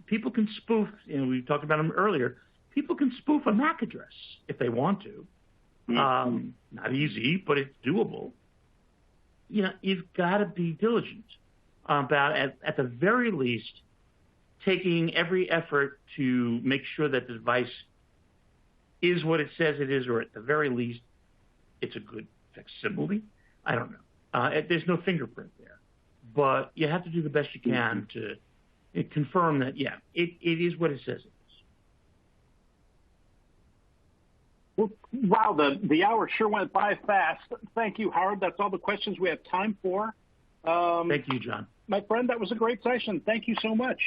People can spoof, we talked about them earlier, people can spoof a MAC address if they want to. Not easy, but it's doable. You've got to be diligent about, at the very least, taking every effort to make sure that the device is what it says it is, or at the very least, it's a good facsimile. I don't know. There's no fingerprint there. But you have to do the best you can to confirm that, yeah, it is what it says it is. Well, wow, the hour sure went by fast. Thank you, Howard. That's all the questions we have time for. Thank you, John. My friend, that was a great session. Thank you so much.